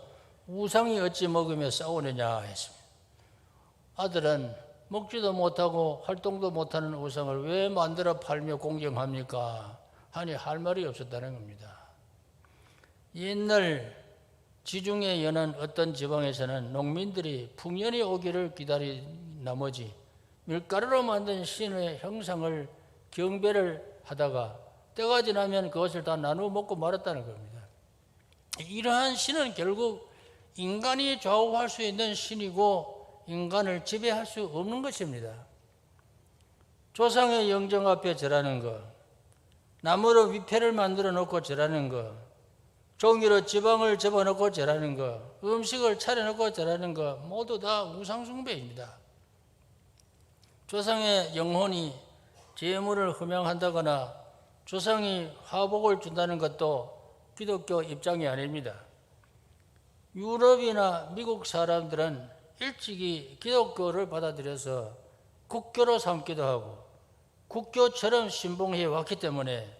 우상이 어찌 먹으며 싸우느냐 했습니다. 아들은 먹지도 못하고 활동도 못하는 우상을 왜 만들어 팔며 공경합니까? 하니 할 말이 없었다는 겁니다. 옛날 지중해 연안 어떤 지방에서는 농민들이 풍년이 오기를 기다린 나머지 밀가루로 만든 신의 형상을 경배를 하다가 때가 지나면 그것을 다 나누어 먹고 말았다는 겁니다. 이러한 신은 결국 인간이 좌우할 수 있는 신이고 인간을 지배할 수 없는 것입니다. 조상의 영정 앞에 절하는 것, 나무로 위패를 만들어 놓고 절하는 것, 종이로 지방을 접어놓고 절하는 것, 음식을 차려놓고 절하는 것 모두 다 우상숭배입니다. 조상의 영혼이 재물을 흠양한다거나 조상이 화복을 준다는 것도 기독교 입장이 아닙니다. 유럽이나 미국 사람들은 일찍이 기독교를 받아들여서 국교로 삼기도 하고 국교처럼 신봉해 왔기 때문에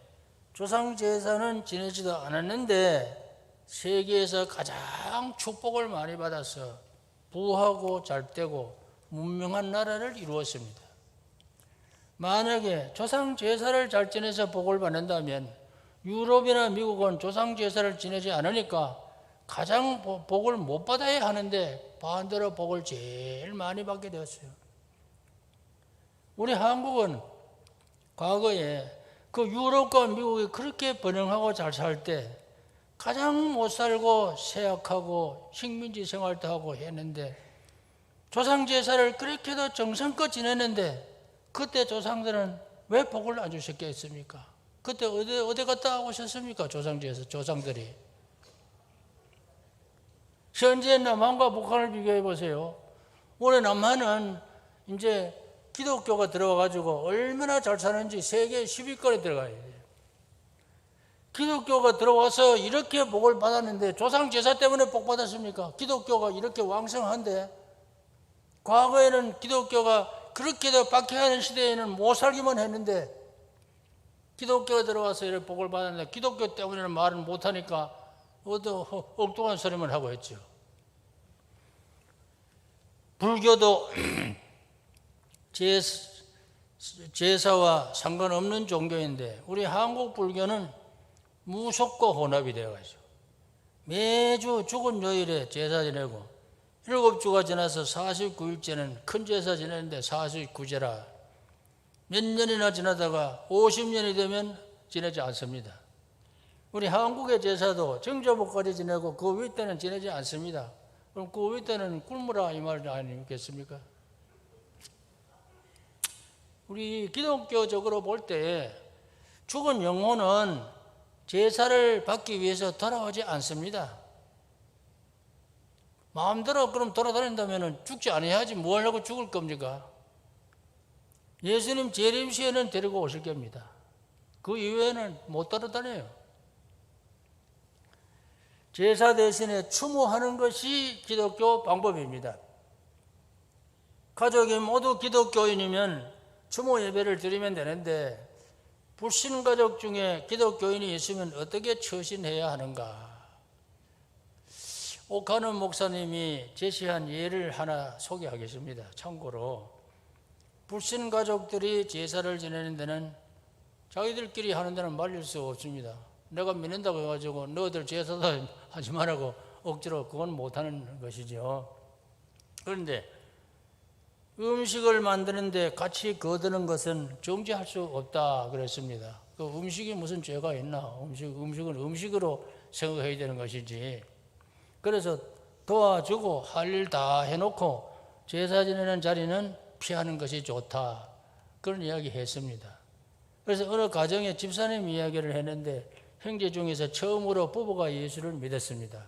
조상 제사는 지내지도 않았는데 세계에서 가장 축복을 많이 받아서 부하고 잘되고 문명한 나라를 이루었습니다. 만약에 조상 제사를 잘 지내서 복을 받는다면 유럽이나 미국은 조상 제사를 지내지 않으니까 가장 복을 못 받아야 하는데 반대로 복을 제일 많이 받게 되었어요. 우리 한국은 과거에 그 유럽과 미국이 그렇게 번영하고 잘 살 때 가장 못 살고 쇠약하고 식민지 생활도 하고 했는데 조상 제사를 그렇게도 정성껏 지냈는데 그때 조상들은 왜 복을 안 주셨겠습니까? 그때 어디 갔다 오셨습니까? 조상 제사 조상들이. 현재 남한과 북한을 비교해 보세요. 올해 남한은 이제 기독교가 들어와가지고 얼마나 잘 사는지 세계 10위권에 들어가야 돼요. 기독교가 들어와서 이렇게 복을 받았는데 조상 제사 때문에 복 받았습니까? 기독교가 이렇게 왕성한데 과거에는 기독교가 그렇게도 박해하는 시대에는 못 살기만 했는데 기독교가 들어와서 이렇게 복을 받았는데 기독교 때문에는 말을 못하니까 엉뚱한 소리만 하고 했죠. 불교도 제사와 상관없는 종교인데 우리 한국 불교는 무속과 혼합이 되어가지고 매주 죽은 요일에 제사 지내고 7주가 지나서 49일째는 큰 제사 지내는데 49제라 몇 년이나 지나다가 50년이 되면 지내지 않습니다. 우리 한국의 제사도 정조복까지 지내고 그 위 때는 지내지 않습니다. 그럼 그 위 때는 굶으라 이 말 아니겠습니까? 우리 기독교적으로 볼 때 죽은 영혼은 제사를 받기 위해서 돌아오지 않습니다. 마음대로 그럼 돌아다닌다면 죽지 아니하지 뭐 하려고 죽을 겁니까? 예수님 재림 시에는 데리고 오실 겁니다. 그 이외에는 못 돌아다녀요. 제사 대신에 추모하는 것이 기독교 방법입니다. 가족이 모두 기독교인이면 추모 예배를 드리면 되는데 불신가족 중에 기독교인이 있으면 어떻게 처신해야 하는가? 옥하는 목사님이 제시한 예를 하나 소개하겠습니다. 참고로 불신가족들이 제사를 지내는 데는 자기들끼리 하는 데는 말릴 수 없습니다. 내가 믿는다고 해가지고 너희들 제사도 하지 말라고 억지로 그건 못하는 것이죠. 그런데 음식을 만드는데 같이 거드는 것은 정죄할 수 없다 그랬습니다. 그 음식이 무슨 죄가 있나? 음식은 음식으로 생각해야 되는 것이지. 그래서 도와주고 할 일 다 해놓고 제사 지내는 자리는 피하는 것이 좋다. 그런 이야기 했습니다. 그래서 어느 가정에 집사님 이야기를 했는데 형제 중에서 처음으로 부부가 예수를 믿었습니다.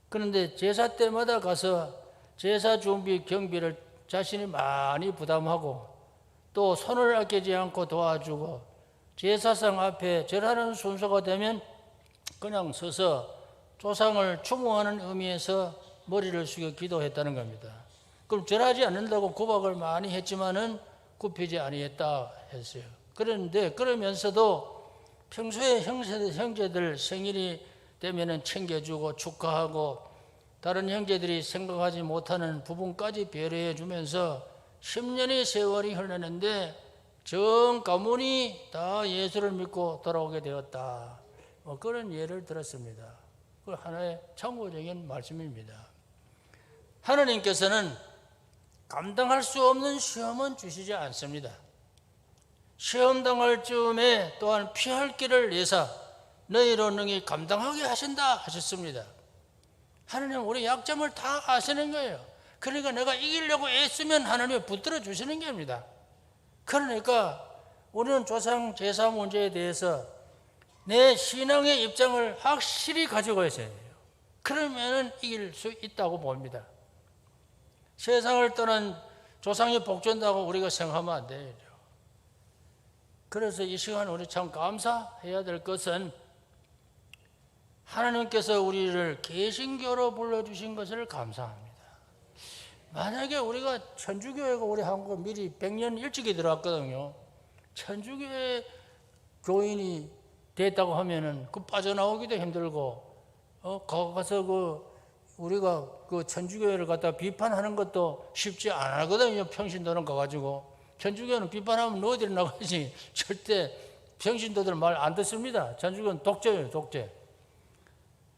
그런데 제사 때마다 가서 제사 준비 경비를 자신이 많이 부담하고 또 손을 아끼지 않고 도와주고 제사상 앞에 절하는 순서가 되면 그냥 서서 조상을 추모하는 의미에서 머리를 숙여 기도했다는 겁니다. 그럼 절하지 않는다고 구박을 많이 했지만은 굽히지 아니했다 했어요. 그런데 그러면서도 평소에 형제들 생일이 되면은 챙겨주고 축하하고 다른 형제들이 생각하지 못하는 부분까지 배려해 주면서 10년의 세월이 흘렀는데 전 가문이 다 예수를 믿고 돌아오게 되었다. 그런 예를 들었습니다. 그 하나의 참고적인 말씀입니다. 하나님께서는 감당할 수 없는 시험은 주시지 않습니다. 시험 당할 즈음에 또한 피할 길을 내사 너희로 능히 감당하게 하신다 하셨습니다. 하나님 우리 약점을 다 아시는 거예요. 그러니까 내가 이기려고 애쓰면 하나님이 붙들어 주시는 겁니다. 그러니까 우리는 조상 제사 문제에 대해서 내 신앙의 입장을 확실히 가지고 있어야 돼요. 그러면 이길 수 있다고 봅니다. 세상을 떠난 조상이 복준다고 우리가 생각하면 안 돼요. 그래서 이 시간 우리 참 감사해야 될 것은 하나님께서 우리를 개신교로 불러주신 것을 감사합니다. 만약에 우리가 천주교회가 우리 한국 미리 100년 일찍이 들어왔거든요. 천주교회 교인이 됐다고 하면은 그 빠져나오기도 힘들고, 가서 우리가 그 천주교회를 갖다 비판하는 것도 쉽지 않거든요. 평신도는 가가지고. 천주교는 비판하면 너희들이 나가지. 절대 평신도들 말 안 듣습니다. 천주교는 독재예요, 독재.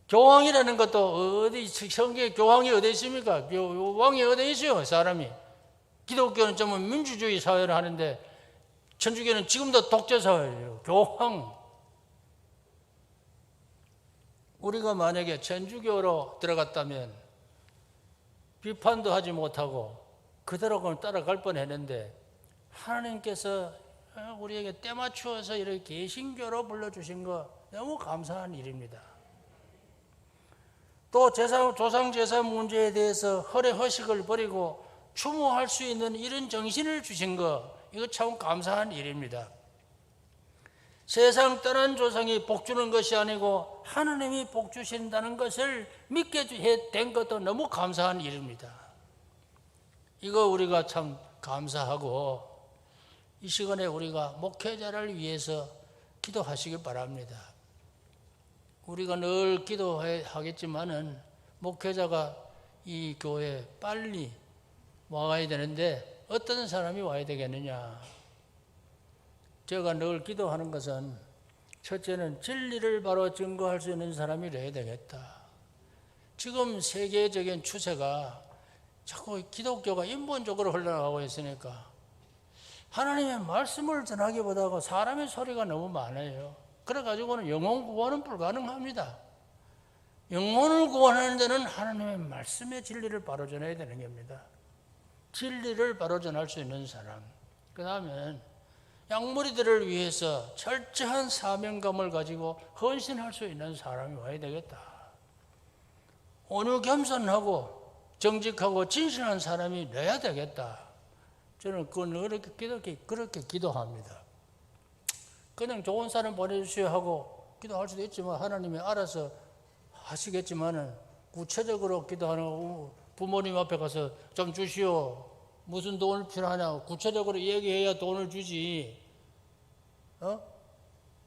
교황이라는 것도 어디 성경에 교황이 어디 있습니까? 왕이 어디 있어요, 사람이. 기독교는 전부 민주주의 사회를 하는데 천주교는 지금도 독재 사회예요. 교황. 우리가 만약에 천주교로 들어갔다면 비판도 하지 못하고 그대로 그냥 따라갈 뻔했는데 하나님께서 우리에게 때 맞추어서 이렇게 개신교로 불러주신 거 너무 감사한 일입니다. 또 조상 제사 문제에 대해서 허례 허식을 버리고 추모할 수 있는 이런 정신을 주신 거 이거 참 감사한 일입니다. 세상 떠난 조상이 복 주는 것이 아니고 하나님이 복 주신다는 것을 믿게 된 것도 너무 감사한 일입니다. 이거 우리가 참 감사하고 이 시간에 우리가 목회자를 위해서 기도하시기 바랍니다. 우리가 늘 기도하겠지만은 목회자가 이 교회에 빨리 와야 되는데 어떤 사람이 와야 되겠느냐? 제가 늘 기도하는 것은 첫째는 진리를 바로 증거할 수 있는 사람이 되어야 되겠다. 지금 세계적인 추세가 자꾸 기독교가 인본적으로 흘러나가고 있으니까 하나님의 말씀을 전하기보다 사람의 소리가 너무 많아요. 그래가지고는 영혼 구원은 불가능합니다. 영혼을 구원하는 데는 하나님의 말씀의 진리를 바로 전해야 되는 겁니다. 진리를 바로 전할 수 있는 사람. 그 다음에 양무리들을 위해서 철저한 사명감을 가지고 헌신할 수 있는 사람이 와야 되겠다. 온유 겸손하고 정직하고 진실한 사람이 돼야 되겠다. 저는 그렇게 기도합니다. 그냥 좋은 사람 보내주셔야 하고 기도할 수도 있지만 하나님이 알아서 하시겠지만은 구체적으로 기도하는 거 부모님 앞에 가서 좀 주시오. 무슨 돈을 필요하냐고 구체적으로 얘기해야 돈을 주지.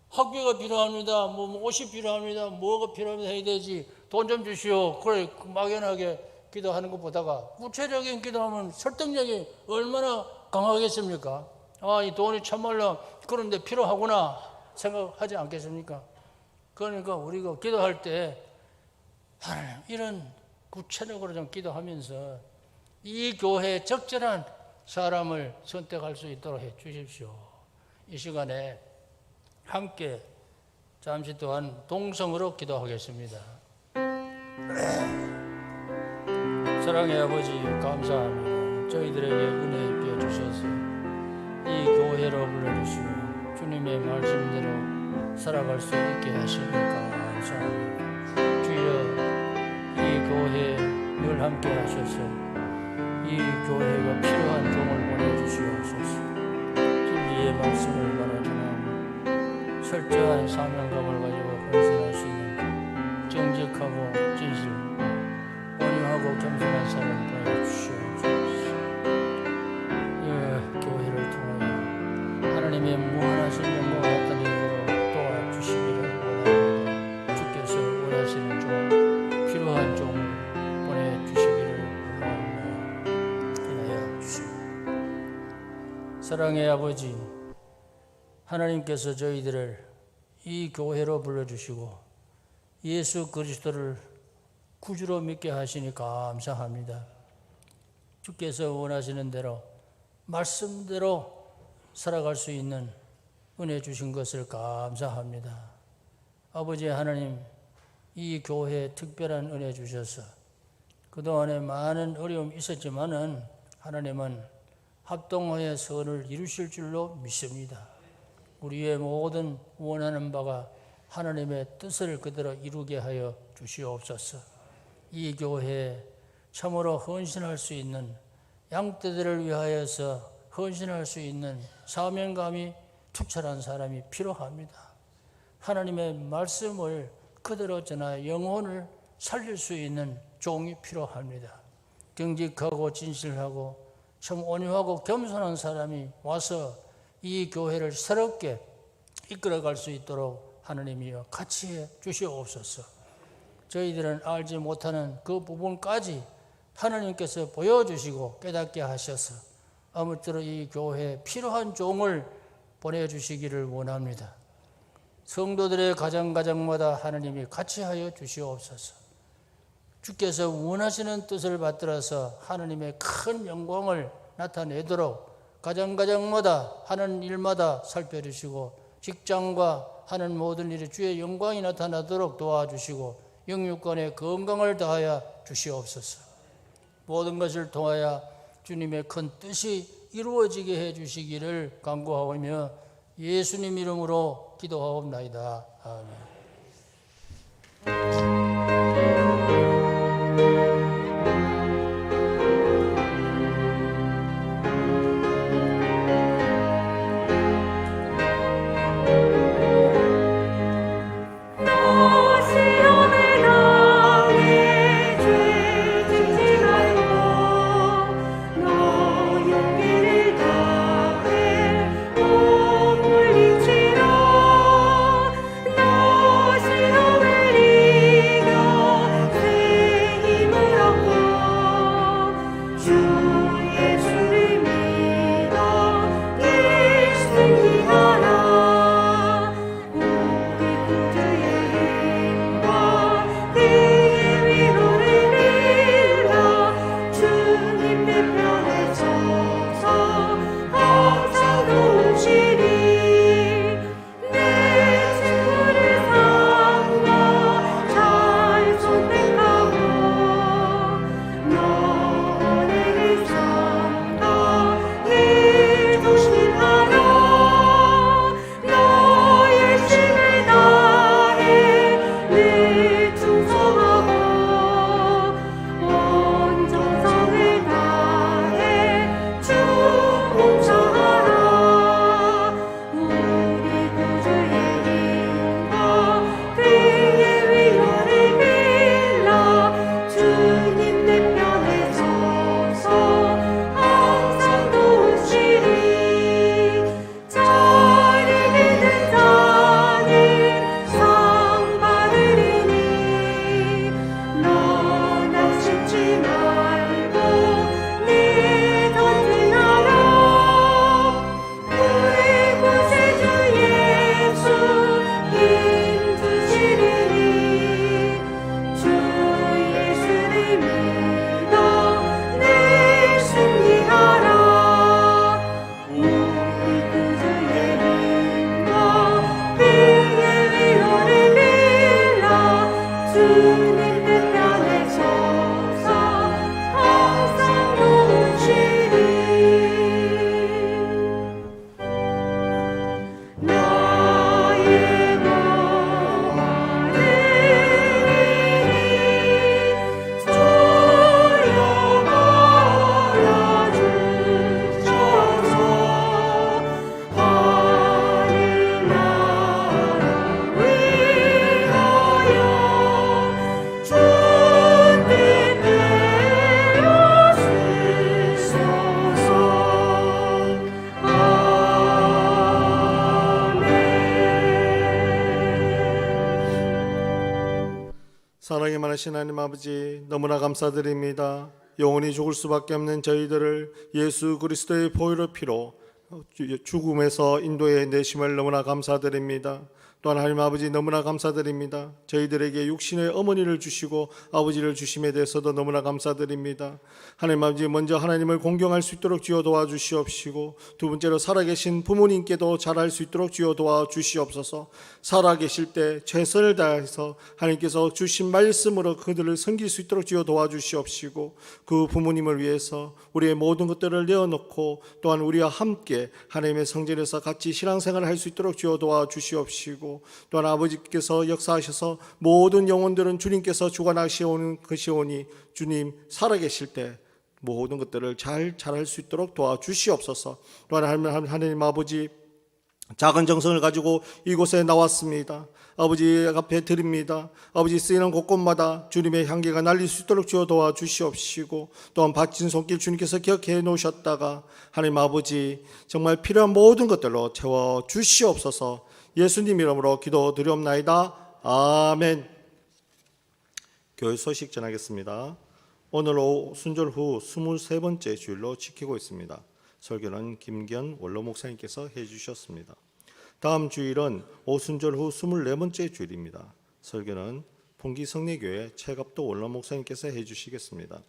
학비가 필요합니다. 뭐 옷이 필요합니다. 뭐가 필요합니다. 해야 되지. 돈 좀 주시오. 그래 막연하게 기도하는 것보다가 구체적인 기도하면 설득력이 얼마나 강하겠습니까? 이 돈이 참말로 그런데 필요하구나 생각하지 않겠습니까? 그러니까 우리가 기도할 때 하나님 이런 구체적으로 좀 기도하면서 이 교회에 적절한 사람을 선택할 수 있도록 해 주십시오. 이 시간에 함께 잠시 동안 동성으로 기도하겠습니다. 사랑의 아버지 감사합니다. 저희들에게 은혜 입혀 주셔서 이 교회로 불러주시고 주님의 말씀대로 살아갈 수 있게 하시니까 감사합니다. 주여 이 교회 늘 함께 하셔서 이 교회가 필요한 종을 보내주시옵소서. 진리의 말씀을 말하지만 철저한 사명감을 가지고 헌신할 수 있는 정직하고 진실 온유하고 겸손한 사람을 보내주시옵소서. 교회를 통하여 하나님의 무한하신 영광 같은 힘으로 도와주시기를 원합니다. 주께서 원하시는 종 필요한 종을 보내주시기를 원합니다. 기도하여 주시옵소서. 사랑의 아버지 하나님께서 저희들을 이 교회로 불러주시고 예수 그리스도를 구주로 믿게 하시니 감사합니다. 주께서 원하시는 대로 말씀대로 살아갈 수 있는 은혜 주신 것을 감사합니다. 아버지 하나님 이 교회에 특별한 은혜 주셔서 그동안에 많은 어려움이 있었지만은 하나님은 합동하여 선을 이루실 줄로 믿습니다. 우리의 모든 원하는 바가 하나님의 뜻을 그대로 이루게 하여 주시옵소서. 이 교회에 참으로 헌신할 수 있는 양떼들을 위하여서 헌신할 수 있는 사명감이 투철한 사람이 필요합니다. 하나님의 말씀을 그대로 전하여 영혼을 살릴 수 있는 종이 필요합니다. 정직하고 진실하고 참 온유하고 겸손한 사람이 와서 이 교회를 새롭게 이끌어갈 수 있도록 하나님이여 같이 해 주시옵소서. 저희들은 알지 못하는 그 부분까지 하나님께서 보여주시고 깨닫게 하셔서 아무쪼록 이 교회에 필요한 종을 보내주시기를 원합니다. 성도들의 가정가정마다 하나님이 같이 하여 주시옵소서. 주께서 원하시는 뜻을 받들어서 하나님의 큰 영광을 나타내도록 가정가정마다 하는 일마다 살펴주시고 직장과 하는 모든 일에 주의 영광이 나타나도록 도와주시고 영육간의 건강을 더하여 주시옵소서. 모든 것을 통하여 주님의 큰 뜻이 이루어지게 해주시기를 간구하오며 예수님 이름으로 기도하옵나이다. 아멘. 사랑이 많으신 하나님 아버지, 너무나 감사드립니다. 영원히 죽을 수밖에 없는 저희들을 예수 그리스도의 보혈의 피로 죽음에서 인도해 내심을 너무나 감사드립니다. 또한 하나님 아버지, 너무나 감사드립니다. 저희들에게 육신의 어머니를 주시고 아버지를 주심에 대해서도 너무나 감사드립니다. 하나님 아버지, 먼저 하나님을 공경할 수 있도록 주여 도와주시옵시고, 두 번째로 살아계신 부모님께도 잘할 수 있도록 주여 도와주시옵소서. 살아계실 때 최선을 다해서 하나님께서 주신 말씀으로 그들을 섬길 수 있도록 주여 도와주시옵시고, 그 부모님을 위해서 우리의 모든 것들을 내어놓고 또한 우리와 함께 하나님의 성전에서 같이 신앙생활을 할 수 있도록 주여 도와주시옵시고, 또한 아버지께서 역사하셔서 모든 영혼들은 주님께서 주관하시오는 것이오니 주님 살아계실 때 모든 것들을 잘할 수 있도록 도와주시옵소서. 또한 하나님 아버지, 작은 정성을 가지고 이곳에 나왔습니다. 아버지 앞에 드립니다. 아버지, 쓰이는 곳곳마다 주님의 향기가 날릴 수 있도록 주여 도와주시옵시고, 또한 바친 손길 주님께서 기억해 놓으셨다가 하나님 아버지 정말 필요한 모든 것들로 채워주시옵소서. 예수님 이름으로 기도드리옵나이다. 아멘. 교회 소식 전하겠습니다. 오늘 오후 순절 후 23번째 주일로 지키고 있습니다. 설교는 김기현 원로 목사님께서 해주셨습니다. 다음 주일은 오순절 후 24번째 주일입니다. 설교는 풍기 성례교회 최갑도 원로 목사님께서 해주시겠습니다.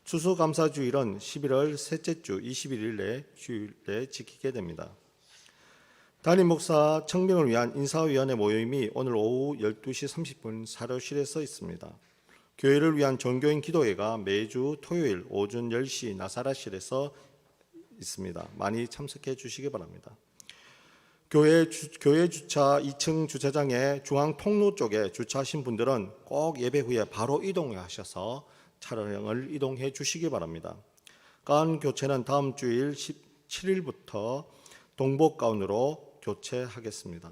추수감사주일은 11월 셋째 주 21일 주일에 지키게 됩니다. 담임 목사 청빙을 위한 인사위원회 모임이 오늘 오후 12시 30분 사료실에서 있습니다. 교회를 위한 종교인 기도회가 매주 토요일 오전 10시 나사라실에서 있습니다. 많이 참석해 주시기 바랍니다. 교회 주차 2층 주차장에 중앙 통로 쪽에 주차하신 분들은 꼭 예배 후에 바로 이동하셔서 차량을 이동해 주시기 바랍니다. 가운 교체는 다음 주일 17일부터 동복 가운으로 교체하겠습니다.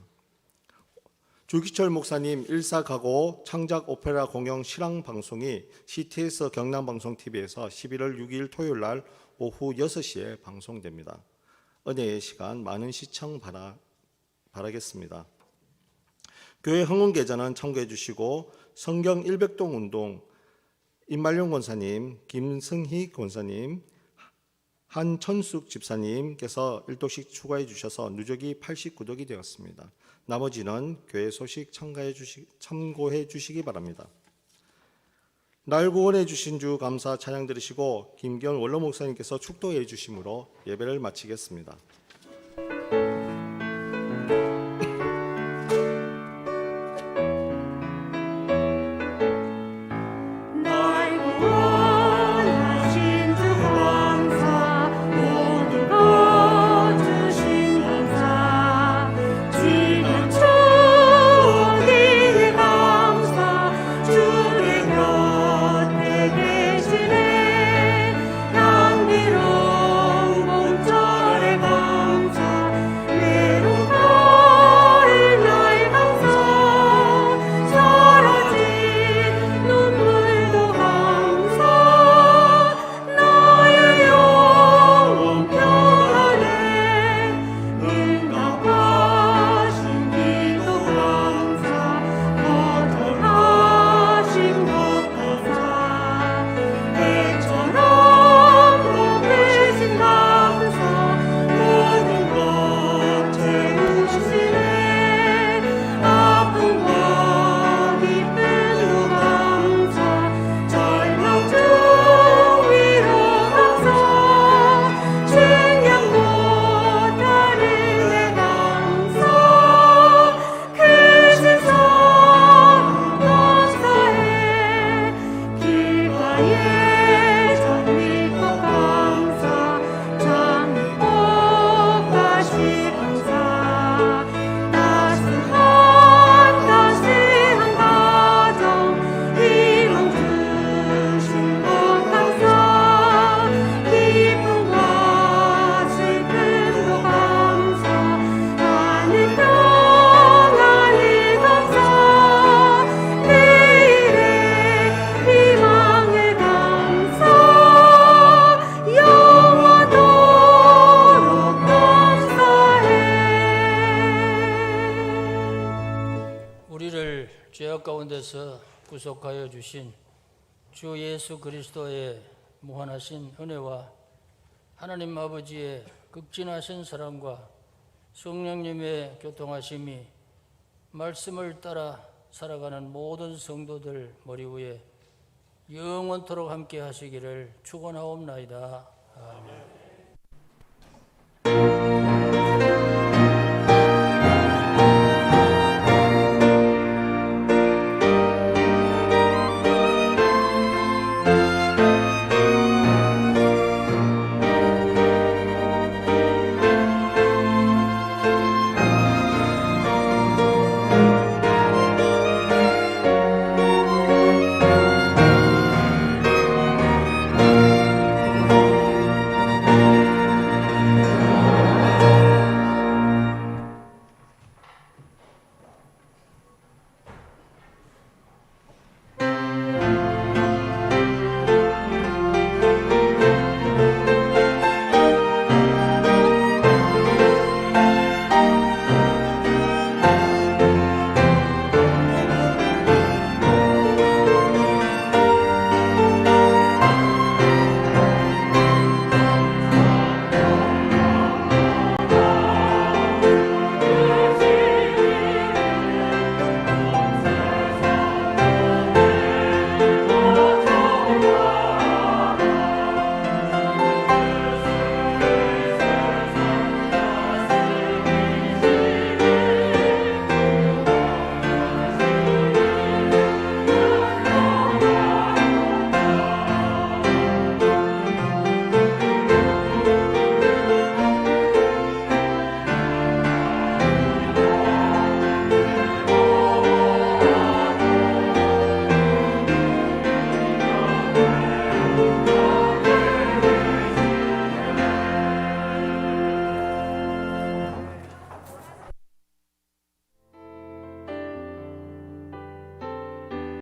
주기철 목사님 일사가고 창작 오페라 공영 실황 방송이 CTS 경남방송TV에서 11월 6일 토요일 날 오후 6시에 방송됩니다. 은혜의 시간 많은 시청 바라겠습니다. 교회 흥원계좌는 참고해 주시고 성경 100동 운동 임말룡 권사님, 김승희 권사님, 한천숙 집사님께서 1도씩 추가해 주셔서 누적이 89독이 되었습니다. 나머지는 교회 소식 참고해 주시기 바랍니다. 날 구원해 주신 주 감사 찬양 드리시고 김기현 원로 목사님께서 축도해 주심으로 예배를 마치겠습니다. 날 구원하신 주 감사 모든 것 주신 감사 지난 추억이 감사 주의 곁에 계시네 향기로운 봄철의 감사 외로운 가을 날 감사 사라진 눈물도 감사 나의 영혼 평안에 응답하신 기도 감사 거절하신 것 감사 해처럼 높으신 감사 모든 것 채우시네 아픔과 기쁨도 감사 절망 중 위로 감사 증량 못하는 내 감사 크신 사랑 감사해 길가에 장미꽃 감사 장미꽃까지 감사 따스한 가정 희망 주신 것 감사 기쁨과 슬픔도 감사 하늘 평안을 감사 내일의 희망을 감사 영원토록 감사해. 우리를 죄악 가운데서 구속하여 주신 주 예수 그리스도의 무한하신 은혜와 하나님 아버지의 극진하신 사랑과 성령님의 교통하심이 말씀을 따라 살아가는 모든 성도들 머리 위에 영원토록 함께 하시기를 축원하옵나이다. 아멘.